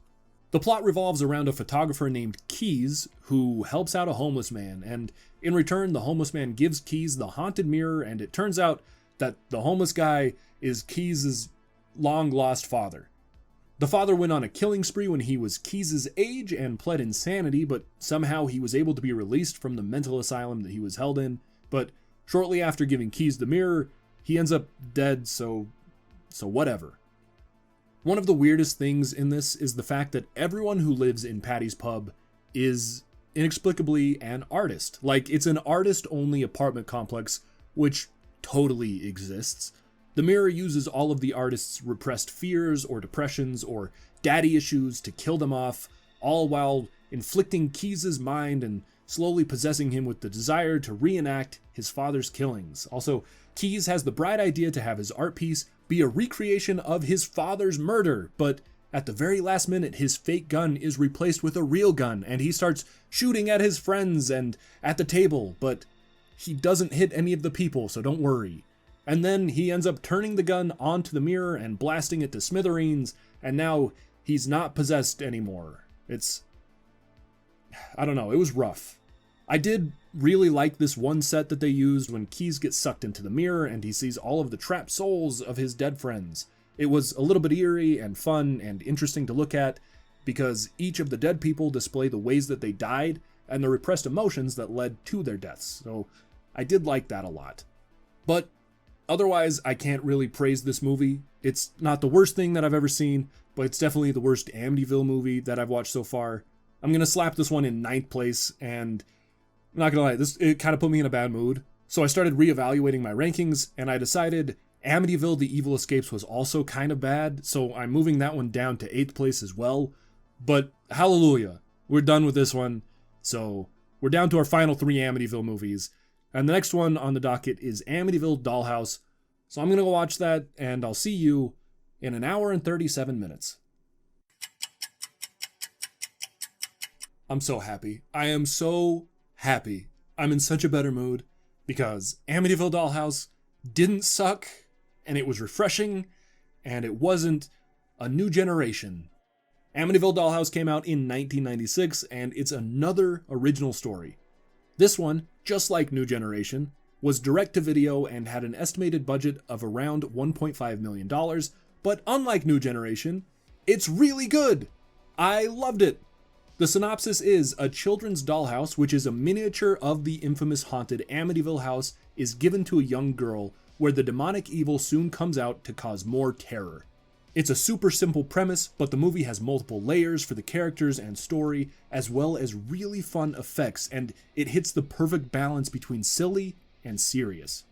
The plot revolves around a photographer named Keys who helps out a homeless man, and in return the homeless man gives Keys the haunted mirror, and it turns out that the homeless guy is Keys' long-lost father. The father went on a killing spree when he was Keys' age and pled insanity, but somehow he was able to be released from the mental asylum that he was held in, but shortly after giving Keys the mirror, he ends up dead, so whatever. One of the weirdest things in this is the fact that everyone who lives in Patty's Pub is inexplicably an artist. Like, it's an artist-only apartment complex, which totally exists. The mirror uses all of the artist's repressed fears or depressions or daddy issues to kill them off, all while inflicting Keys' mind and slowly possessing him with the desire to reenact his father's killings. Also, Keys has the bright idea to have his art piece be a recreation of his father's murder, but at the very last minute his fake gun is replaced with a real gun and he starts shooting at his friends and at the table, but he doesn't hit any of the people, so don't worry. And then he ends up turning the gun onto the mirror and blasting it to smithereens, and now he's not possessed anymore. I don't know, it was rough. I did really like this one set that they used when Keys gets sucked into the mirror and he sees all of the trapped souls of his dead friends. It was a little bit eerie and fun and interesting to look at because each of the dead people display the ways that they died and the repressed emotions that led to their deaths. So I did like that a lot. But otherwise, I can't really praise this movie. It's not the worst thing that I've ever seen, but it's definitely the worst Amityville movie that I've watched so far. I'm going to slap this one in 9th place, and I'm not gonna lie, it kind of put me in a bad mood. So I started reevaluating my rankings, and I decided Amityville The Evil Escapes was also kind of bad, so I'm moving that one down to 8th place as well. But hallelujah, we're done with this one. So we're down to our final 3 Amityville movies, and the next one on the docket is Amityville Dollhouse. So I'm gonna go watch that, and I'll see you in an hour and 37 minutes. I'm so happy. I am so happy. I'm in such a better mood because Amityville Dollhouse didn't suck, and it was refreshing, and it wasn't a new generation. Amityville Dollhouse came out in 1996, and it's another original story. This one, just like New Generation, was direct-to-video and had an estimated budget of around $1.5 million, but unlike New Generation, it's really good! I loved it! The synopsis is a children's dollhouse, which is a miniature of the infamous haunted Amityville house, is given to a young girl, where the demonic evil soon comes out to cause more terror. It's a super simple premise, but the movie has multiple layers for the characters and story, as well as really fun effects, and it hits the perfect balance between silly and serious.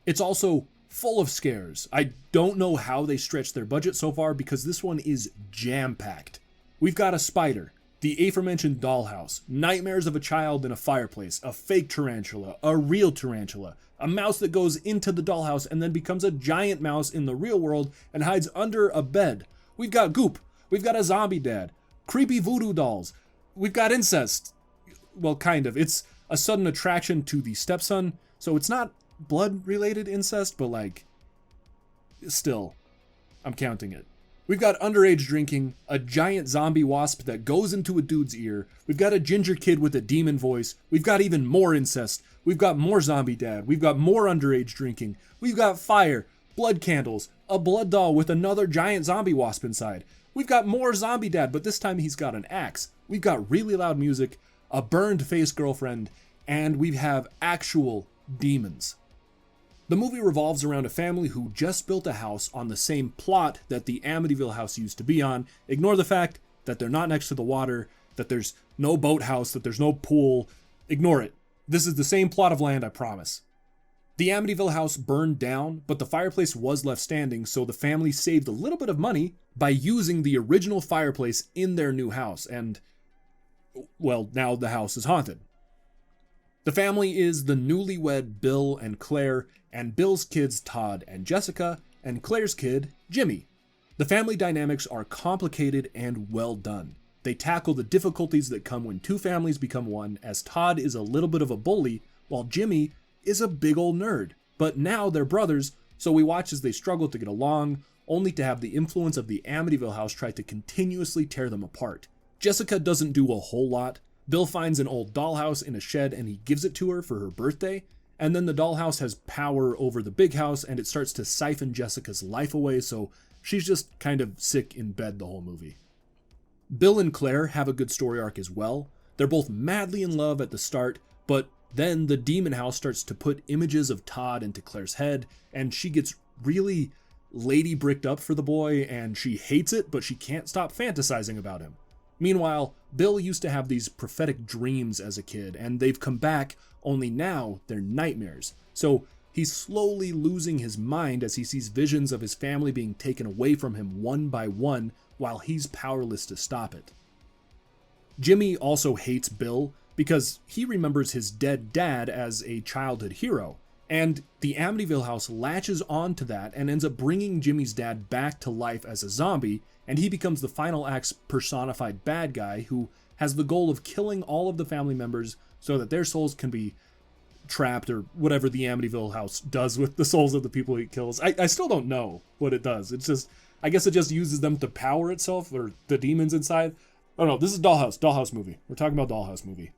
It's also full of scares. I don't know how they stretched their budget so far because this one is jam-packed. We've got a spider, the aforementioned dollhouse, nightmares of a child in a fireplace, a fake tarantula, a real tarantula, a mouse that goes into the dollhouse and then becomes a giant mouse in the real world and hides under a bed. We've got goop. We've got a zombie dad. Creepy voodoo dolls. We've got incest. Well, kind of. It's a sudden attraction to the stepson, so it's not blood-related incest, but like, still, I'm counting it. We've got underage drinking, a giant zombie wasp that goes into a dude's ear, we've got a ginger kid with a demon voice, we've got even more incest, we've got more zombie dad, we've got more underage drinking, we've got fire, blood candles, a blood doll with another giant zombie wasp inside, we've got more zombie dad, but this time he's got an axe, we've got really loud music, a burned face girlfriend, and we have actual demons. The movie revolves around a family who just built a house on the same plot that the Amityville house used to be on. Ignore the fact that they're not next to the water, that there's no boathouse, that there's no pool. Ignore it. This is the same plot of land, I promise. The Amityville house burned down, but the fireplace was left standing, so the family saved a little bit of money by using the original fireplace in their new house, and, well, now the house is haunted. The family is the newlywed Bill and Claire, and Bill's kids Todd and Jessica, and Claire's kid, Jimmy. The family dynamics are complicated and well done. They tackle the difficulties that come when two families become one, as Todd is a little bit of a bully, while Jimmy is a big old nerd. But now they're brothers, so we watch as they struggle to get along, only to have the influence of the Amityville house try to continuously tear them apart. Jessica doesn't do a whole lot. Bill finds an old dollhouse in a shed and he gives it to her for her birthday, and then the dollhouse has power over the big house and it starts to siphon Jessica's life away, so she's just kind of sick in bed the whole movie. Bill and Claire have a good story arc as well. They're both madly in love at the start, but then the demon house starts to put images of Todd into Claire's head, and she gets really lady bricked up for the boy, and she hates it, but she can't stop fantasizing about him. Meanwhile, Bill used to have these prophetic dreams as a kid, and they've come back, only now they're nightmares. So he's slowly losing his mind as he sees visions of his family being taken away from him one by one, while he's powerless to stop it. Jimmy also hates Bill because he remembers his dead dad as a childhood hero, and the Amityville house latches on to that and ends up bringing Jimmy's dad back to life as a zombie, and he becomes the final act's personified bad guy who has the goal of killing all of the family members so that their souls can be trapped, or whatever the Amityville house does with the souls of the people he kills. I still don't know what it does. It's just, I guess it just uses them to power itself, or the demons inside. I don't know. This is Dollhouse movie. We're talking about Dollhouse movie.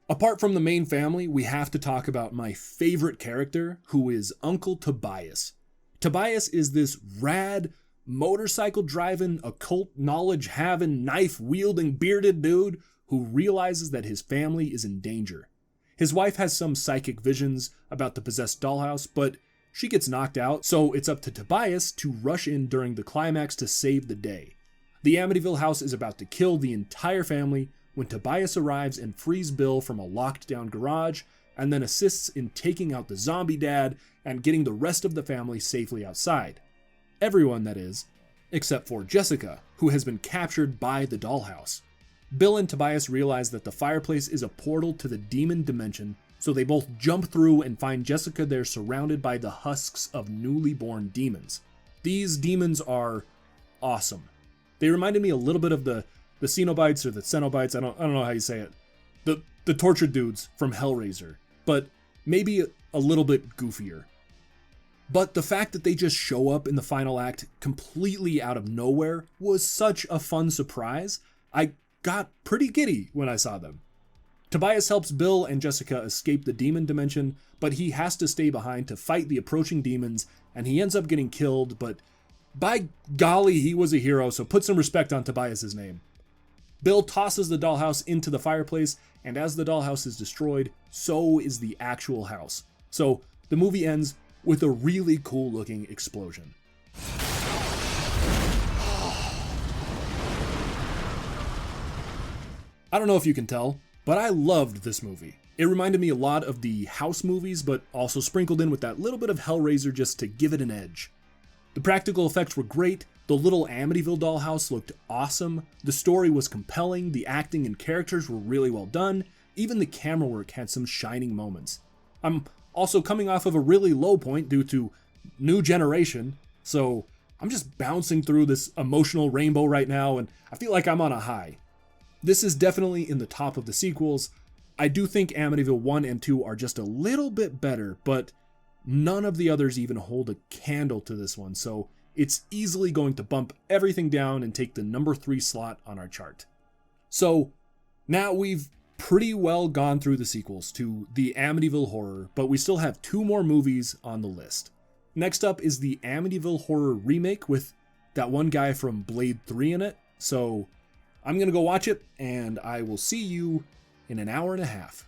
Apart from the main family, we have to talk about my favorite character, who is Uncle Tobias. Tobias is this rad, motorcycle-driving, occult knowledge-having, knife-wielding, bearded dude who realizes that his family is in danger. His wife has some psychic visions about the possessed dollhouse, but she gets knocked out, so it's up to Tobias to rush in during the climax to save the day. The Amityville house is about to kill the entire family when Tobias arrives and frees Bill from a locked-down garage, and then assists in taking out the zombie dad and getting the rest of the family safely outside. Everyone, that is, except for Jessica, who has been captured by the dollhouse. Bill and Tobias realize that the fireplace is a portal to the demon dimension, so they both jump through and find Jessica there surrounded by the husks of newly born demons. These demons are awesome. They reminded me a little bit of the Cenobites or the Cenobites, I don't know how you say it. The tortured dudes from Hellraiser, but maybe a little bit goofier. But the fact that they just show up in the final act completely out of nowhere was such a fun surprise. I got pretty giddy when I saw them. Tobias helps Bill and Jessica escape the demon dimension, but he has to stay behind to fight the approaching demons, and he ends up getting killed, but by golly, he was a hero, so put some respect on Tobias's name. Bill tosses the dollhouse into the fireplace, and as the dollhouse is destroyed, so is the actual house. So the movie ends with a really cool looking explosion. I don't know if you can tell, but I loved this movie. It reminded me a lot of the House movies, but also sprinkled in with that little bit of Hellraiser just to give it an edge. The practical effects were great, the little Amityville dollhouse looked awesome, the story was compelling, the acting and characters were really well done, even the camera work had some shining moments. I'm also coming off of a really low point due to new generation, so I'm just bouncing through this emotional rainbow right now, and I feel like I'm on a high. This is definitely in the top of the sequels. I do think Amityville 1 and 2 are just a little bit better, but none of the others even hold a candle to this one, so it's easily going to bump everything down and take the number 3 slot on our chart. So now we've pretty well gone through the sequels to the Amityville Horror, but we still have 2 more movies on the list. Next up is the Amityville Horror remake with that one guy from Blade 3 in it, so I'm gonna go watch it, and I will see you in an hour and a half.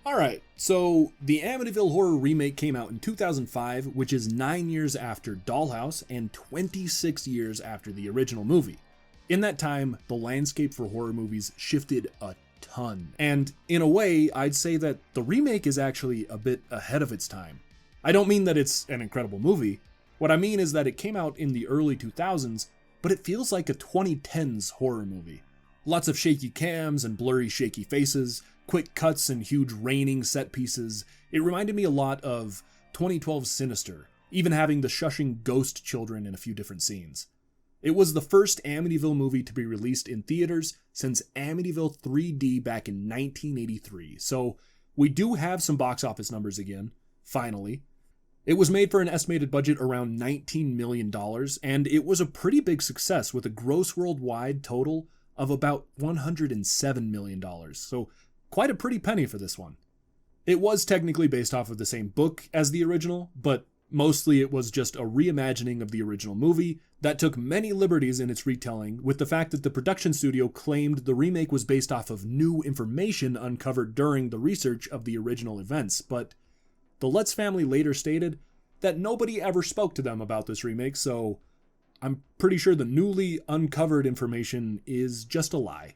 Alright, so the Amityville Horror remake came out in 2005, which is 9 years after Dollhouse and 26 years after the original movie. In that time, the landscape for horror movies shifted a ton, and in a way, I'd say that the remake is actually a bit ahead of its time. I don't mean that it's an incredible movie. What I mean is that it came out in the early 2000s, but it feels like a 2010s horror movie. Lots of shaky cams and blurry shaky faces, quick cuts and huge raining set pieces. It reminded me a lot of 2012's Sinister, even having the shushing ghost children in a few different scenes. It was the first Amityville movie to be released in theaters since Amityville 3D back in 1983, so we do have some box office numbers again, finally. It was made for an estimated budget around $19 million, and it was a pretty big success with a gross worldwide total of about $107 million, so quite a pretty penny for this one. It was technically based off of the same book as the original, but mostly it was just a reimagining of the original movie that took many liberties in its retelling, with the fact that the production studio claimed the remake was based off of new information uncovered during the research of the original events, but the Lutz family later stated that nobody ever spoke to them about this remake, so I'm pretty sure the newly uncovered information is just a lie.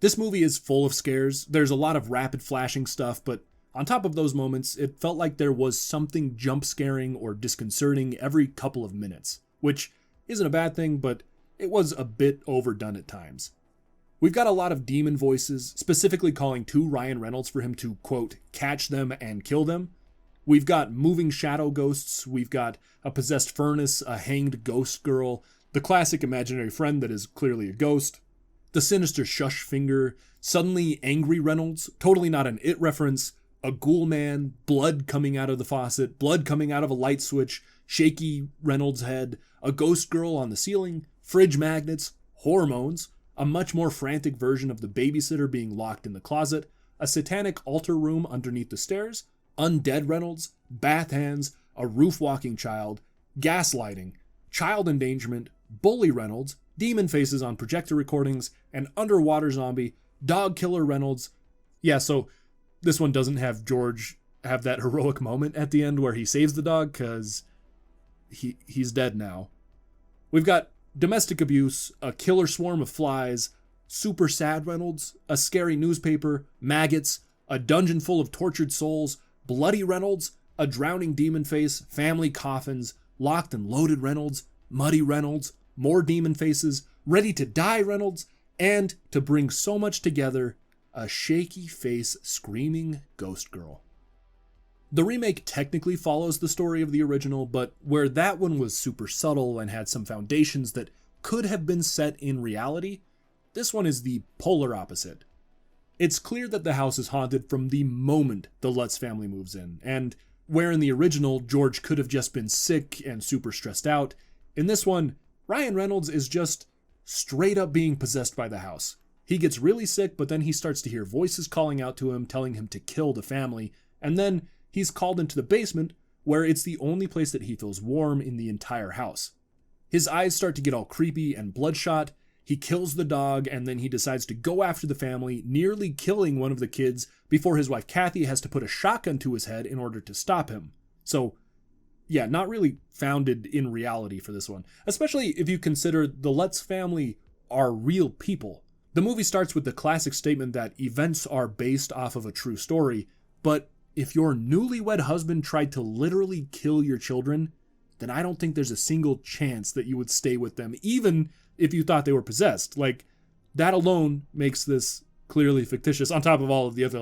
This movie is full of scares. There's a lot of rapid flashing stuff, but on top of those moments, it felt like there was something jump scaring or disconcerting every couple of minutes, which isn't a bad thing, but it was a bit overdone at times. We've got a lot of demon voices, specifically calling to Ryan Reynolds for him to, quote, catch them and kill them. We've got moving shadow ghosts, we've got a possessed furnace, a hanged ghost girl, the classic imaginary friend that is clearly a ghost, the sinister shush finger, suddenly angry Reynolds, totally not an It reference, a ghoul man, blood coming out of the faucet, blood coming out of a light switch, shaky Reynolds head, a ghost girl on the ceiling, fridge magnets, hormones, a much more frantic version of the babysitter being locked in the closet, a satanic altar room underneath the stairs, undead Reynolds, bath hands, a roof-walking child, gaslighting, child endangerment, bully Reynolds, demon faces on projector recordings, an underwater zombie, dog killer Reynolds. Yeah, so this one doesn't have George have that heroic moment at the end where he saves the dog, because he's dead now. We've got domestic abuse, a killer swarm of flies, super sad Reynolds, a scary newspaper, maggots, a dungeon full of tortured souls, bloody Reynolds, a drowning demon face, family coffins, locked and loaded Reynolds, muddy Reynolds, more demon faces, ready to die Reynolds, and to bring so much together, a shaky face screaming ghost girl. The remake technically follows the story of the original, but where that one was super subtle and had some foundations that could have been set in reality, this one is the polar opposite. It's clear that the house is haunted from the moment the Lutz family moves in, and where in the original George could have just been sick and super stressed out, in this one, Ryan Reynolds is just straight up being possessed by the house. He gets really sick, but then he starts to hear voices calling out to him, telling him to kill the family, and then he's called into the basement, where it's the only place that he feels warm in the entire house. His eyes start to get all creepy and bloodshot, he kills the dog, and then he decides to go after the family, nearly killing one of the kids before his wife Kathy has to put a shotgun to his head in order to stop him. So, yeah, not really founded in reality for this one, especially if you consider the Lutz family are real people. The movie starts with the classic statement that events are based off of a true story, but if your newlywed husband tried to literally kill your children, then I don't think there's a single chance that you would stay with them, even if you thought they were possessed. Like, that alone makes this clearly fictitious, on top of all of the other,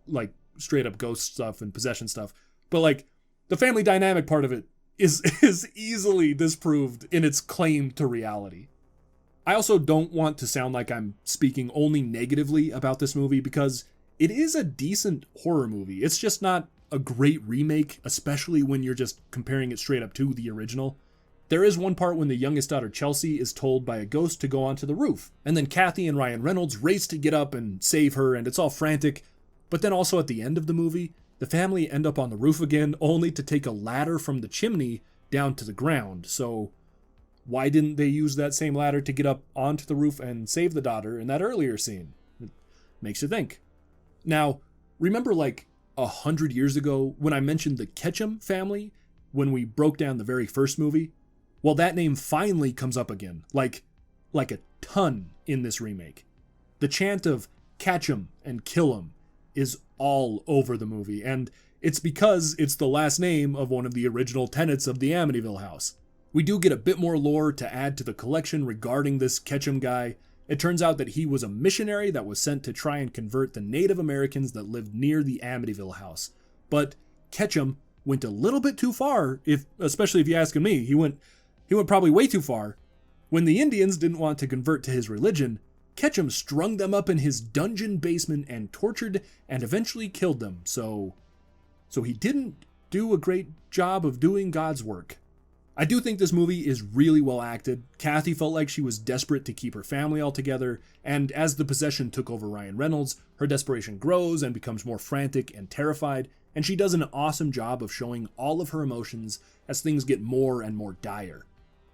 like straight up ghost stuff and possession stuff. But, like, the family dynamic part of it is easily disproved in its claim to reality. I also don't want to sound like I'm speaking only negatively about this movie, because it is a decent horror movie. It's just not a great remake, especially when you're just comparing it straight up to the original. There is one part when the youngest daughter, Chelsea, is told by a ghost to go onto the roof, and then Kathy and Ryan Reynolds race to get up and save her, and it's all frantic. But then also at the end of the movie, the family end up on the roof again, only to take a ladder from the chimney down to the ground. So why didn't they use that same ladder to get up onto the roof and save the daughter in that earlier scene? It makes you think. Now, Remember like 100 years ago when I mentioned the Ketchum family when we broke down the very first movie? Well, that name finally comes up again, like a ton in this remake. The chant of catch 'em and kill 'em is all over the movie, and it's because it's the last name of one of the original tenants of the Amityville house. We do get a bit more lore to add to the collection regarding this Ketchum guy. It turns out that he was a missionary that was sent to try and convert the Native Americans that lived near the Amityville house. But Ketchum went a little bit too far, especially if you ask me. He went probably way too far. When the Indians didn't want to convert to his religion, Ketchum strung them up in his dungeon basement and tortured and eventually killed them. So he didn't do a great job of doing God's work. I do think this movie is really well acted. Kathy felt like she was desperate to keep her family all together, and as the possession took over Ryan Reynolds, her desperation grows and becomes more frantic and terrified, and she does an awesome job of showing all of her emotions as things get more and more dire.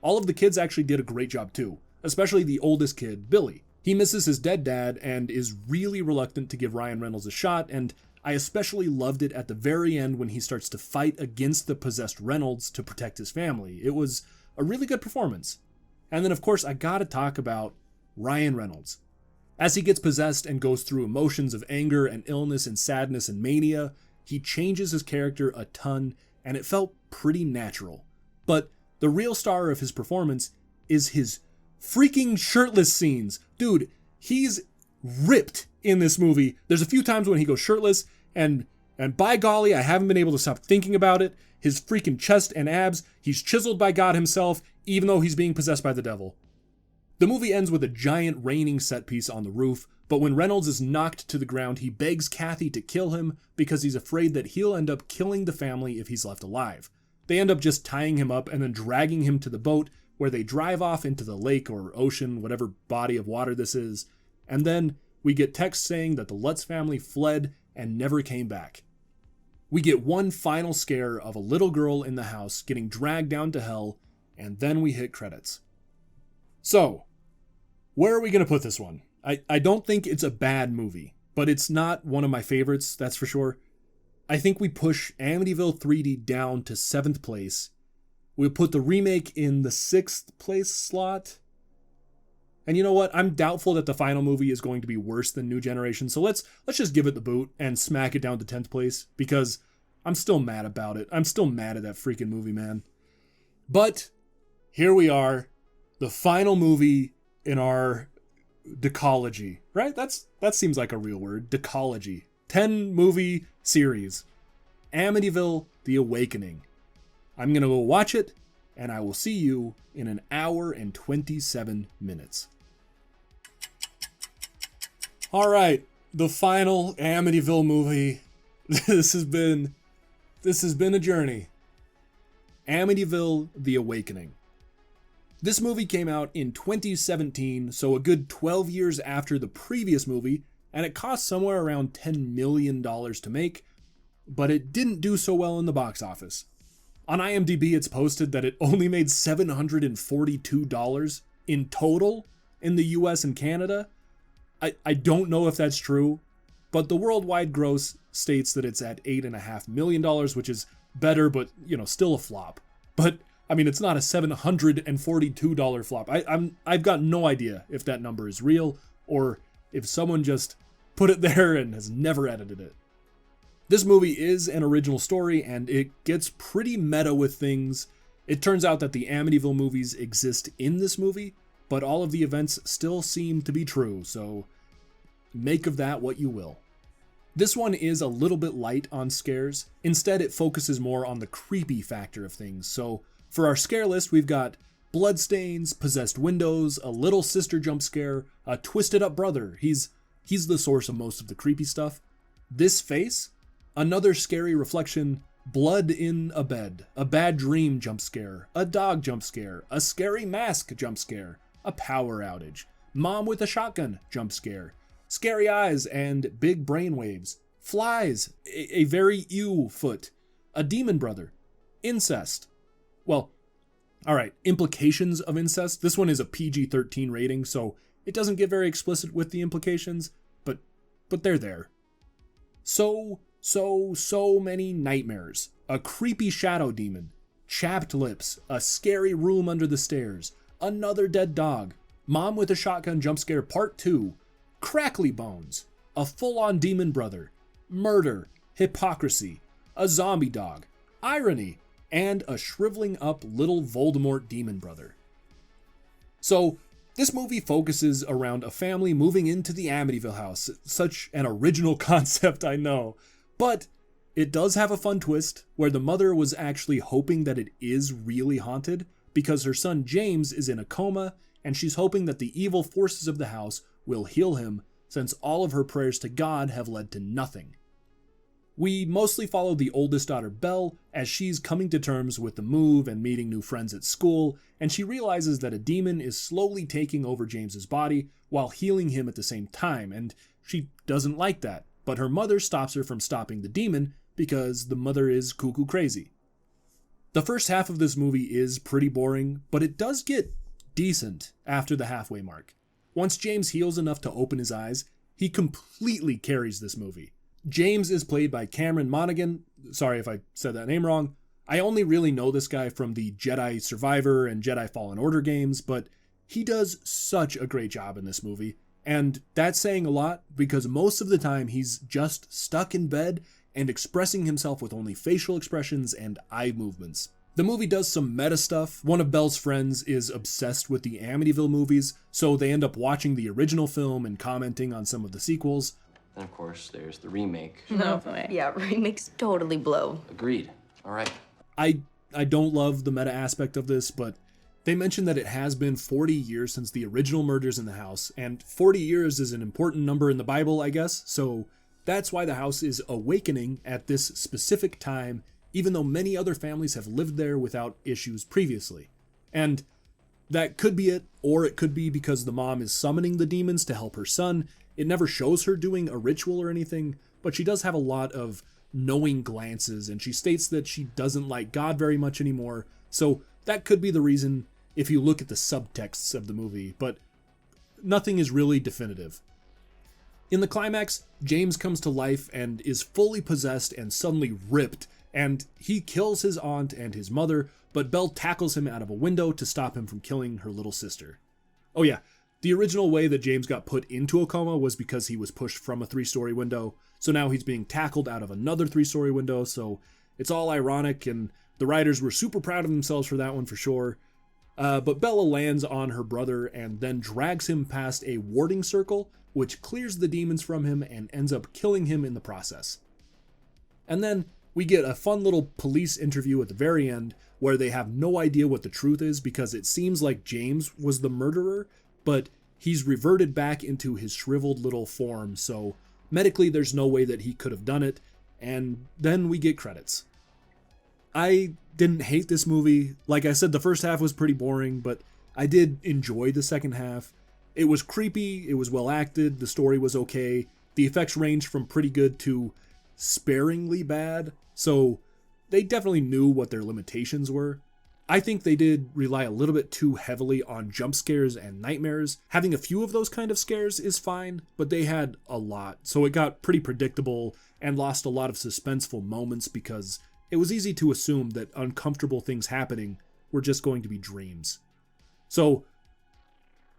All of the kids actually did a great job too, especially the oldest kid, Billy. He misses his dead dad and is really reluctant to give Ryan Reynolds a shot, and I especially loved it at the very end when he starts to fight against the possessed Reynolds to protect his family. It was a really good performance. And then of course I gotta talk about Ryan Reynolds. As he gets possessed and goes through emotions of anger and illness and sadness and mania, he changes his character a ton, and it felt pretty natural. But the real star of his performance is his freaking shirtless scenes. Dude, he's ripped in this movie. There's a few times when he goes shirtless, and by golly, I haven't been able to stop thinking about it. His freaking chest and abs, he's chiseled by God himself, even though he's being possessed by the devil. The movie ends with a giant raining set piece on the roof, but when Reynolds is knocked to the ground, he begs Kathy to kill him because he's afraid that he'll end up killing the family if he's left alive. They end up just tying him up and then dragging him to the boat, where they drive off into the lake or ocean, whatever body of water this is, and then we get text saying that the Lutz family fled and never came back. We get one final scare of a little girl in the house getting dragged down to hell, and then we hit credits. So, where are we going to put this one? I don't think it's a bad movie, but it's not one of my favorites, that's for sure. I think we push Amityville 3D down to 7th place. We'll put the remake in the 6th place slot. And you know what? I'm doubtful that the final movie is going to be worse than New Generation, so let's just give it the boot and smack it down to 10th place, because I'm still mad about it. I'm still mad at that freaking movie, man. But here we are, the final movie in our decology, right? That seems like a real word, decology. 10 movie series. Amityville: The Awakening. I'm going to go watch it, and I will see you in an hour and 27 minutes. All right, the final Amityville movie. This has been a journey. Amityville: The Awakening. This movie came out in 2017, so a good 12 years after the previous movie, and it cost somewhere around $10 million to make, but it didn't do so well in the box office. On IMDb, it's posted that it only made $742 in total in the US and Canada. I don't know if that's true, but the worldwide gross states that it's at $8.5 million, which is better, but, still a flop. But, it's not a $742 flop. I've got no idea if that number is real, or if someone just put it there and has never edited it. This movie is an original story, and it gets pretty meta with things. It turns out that the Amityville movies exist in this movie, but all of the events still seem to be true, so make of that what you will. This one is a little bit light on scares. Instead, it focuses more on the creepy factor of things. So for our scare list, we've got bloodstains, possessed windows, a little sister jump scare, a twisted up brother. He's the source of most of the creepy stuff. This face, another scary reflection, blood in a bed, a bad dream jump scare, a dog jump scare, a scary mask jump scare, a power outage, mom with a shotgun jump scare, scary eyes and big brainwaves, flies, a very ew foot, a demon brother, incest. Well, alright, implications of incest. This one is a PG-13 rating, so it doesn't get very explicit with the implications, but they're there. So many nightmares. A creepy shadow demon, chapped lips, a scary room under the stairs, another dead dog, mom with a shotgun jump scare part 2, crackly bones, a full-on demon brother, murder, hypocrisy, a zombie dog, irony, and a shriveling up little Voldemort demon brother. So, this movie focuses around a family moving into the Amityville house. Such an original concept, I know. But it does have a fun twist where the mother was actually hoping that it is really haunted because her son James is in a coma and she's hoping that the evil forces of the house will heal him since all of her prayers to God have led to nothing. We mostly follow the oldest daughter, Belle, as she's coming to terms with the move and meeting new friends at school, and she realizes that a demon is slowly taking over James's body while healing him at the same time, and she doesn't like that, but her mother stops her from stopping the demon because the mother is cuckoo crazy. The first half of this movie is pretty boring, but it does get decent after the halfway mark. Once James heals enough to open his eyes, he completely carries this movie. James is played by Cameron Monaghan. Sorry if I said that name wrong. I only really know this guy from the Jedi Survivor and Jedi Fallen Order games, but he does such a great job in this movie. And that's saying a lot because most of the time he's just stuck in bed and expressing himself with only facial expressions and eye movements. The movie does some meta stuff. One of Belle's friends is obsessed with the Amityville movies, so they end up watching the original film and commenting on some of the sequels. And of course, there's the remake. No way. Yeah, remakes totally blow. Agreed. All right. I don't love the meta aspect of this, but they mention that it has been 40 years since the original murders in the house, and 40 years is an important number in the Bible, I guess, so that's why the house is awakening at this specific time, even though many other families have lived there without issues previously. And that could be it, or it could be because the mom is summoning the demons to help her son. It never shows her doing a ritual or anything, but she does have a lot of knowing glances, and she states that she doesn't like God very much anymore, so that could be the reason if you look at the subtexts of the movie, but nothing is really definitive. In the climax, James comes to life and is fully possessed and suddenly ripped, and he kills his aunt and his mother, but Belle tackles him out of a window to stop him from killing her little sister. Oh yeah, the original way that James got put into a coma was because he was pushed from a 3-story window, so now he's being tackled out of another 3-story window, so it's all ironic, and the writers were super proud of themselves for that one for sure. But Bella lands on her brother and then drags him past a warding circle, which clears the demons from him and ends up killing him in the process. And then we get a fun little police interview at the very end where they have no idea what the truth is because it seems like James was the murderer, but he's reverted back into his shriveled little form, so medically there's no way that he could have done it, and then we get credits. I didn't hate this movie. Like I said, the first half was pretty boring, but I did enjoy the second half. It was creepy, it was well acted, the story was okay, the effects ranged from pretty good to sparingly bad, so they definitely knew what their limitations were. I think they did rely a little bit too heavily on jump scares and nightmares. Having a few of those kind of scares is fine, but they had a lot, so it got pretty predictable and lost a lot of suspenseful moments because it was easy to assume that uncomfortable things happening were just going to be dreams. So,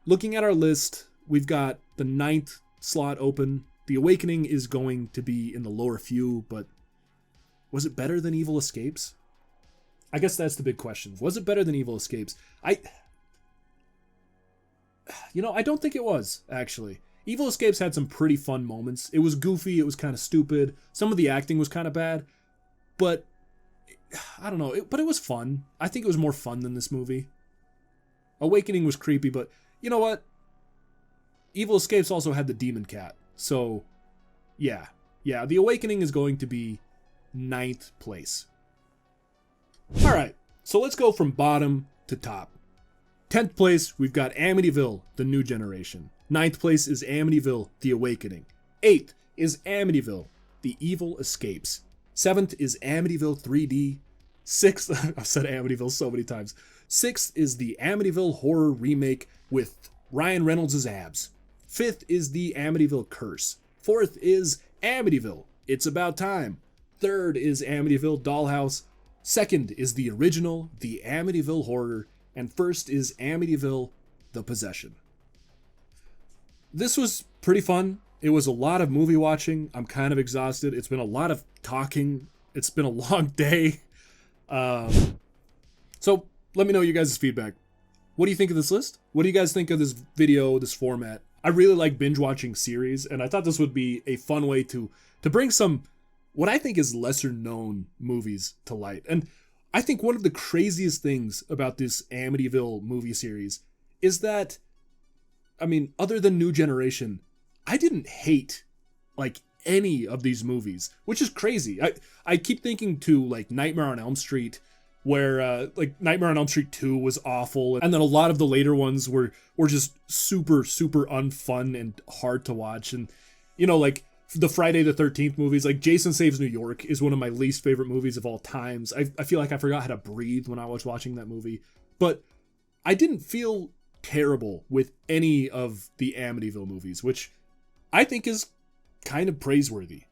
looking at our list, we've got the 9th slot open. The Awakening is going to be in the lower few, but was it better than Evil Escapes? I guess that's the big question. Was it better than Evil Escapes? I don't think it was, actually. Evil Escapes had some pretty fun moments. It was goofy, it was kind of stupid. Some of the acting was kind of bad, but I don't know, but it was fun. I think it was more fun than this movie. Awakening was creepy, but you know what? Evil Escapes also had the demon cat. So, yeah, The Awakening is going to be 9th place. Alright, so let's go from bottom to top. 10th place, we've got Amityville, The New Generation. 9th place is Amityville, The Awakening. 8th is Amityville, The Evil Escapes. 7th is Amityville 3D. 6th, I've said Amityville so many times. 6th is the Amityville Horror remake with Ryan Reynolds' abs. 5th is the Amityville Curse. 4th is Amityville, It's About Time. Third is Amityville Dollhouse. Second is the original, the Amityville Horror. And first is Amityville, The Possession. This was pretty fun. It was a lot of movie watching. I'm kind of exhausted. It's been a lot of talking. It's been a long day. So let me know your guys' feedback. What do you think of this list? What do you guys think of this video, this format? I really like binge watching series, and I thought this would be a fun way to bring some, what I think is lesser known movies to light. And I think one of the craziest things about this Amityville movie series is that, I mean, other than New Generation, I didn't hate like any of these movies, which is crazy. I keep thinking to like Nightmare on Elm Street, where like Nightmare on Elm Street 2 was awful, and then a lot of the later ones were just super unfun and hard to watch. And you know, like the Friday the 13th movies, like Jason Saves New York is one of my least favorite movies of all times. I feel like I forgot how to breathe when I was watching that movie. But I didn't feel terrible with any of the Amityville movies, which I think is kind of praiseworthy.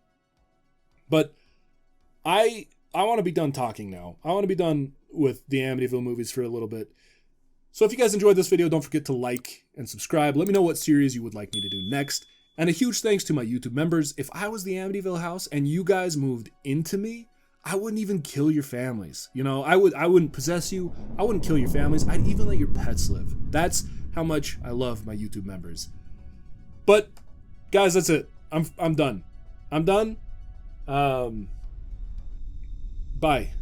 But I want to be done talking now. I want to be done with the Amityville movies for a little bit. So if you guys enjoyed this video, don't forget to like and subscribe. Let me know what series you would like me to do next. And a huge thanks to my YouTube members. If I was the Amityville house and you guys moved into me, I wouldn't even kill your families. You know, I wouldn't possess you. I wouldn't kill your families. I'd even let your pets live. That's how much I love my YouTube members. But guys, that's it. I'm done. I'm done. Bye.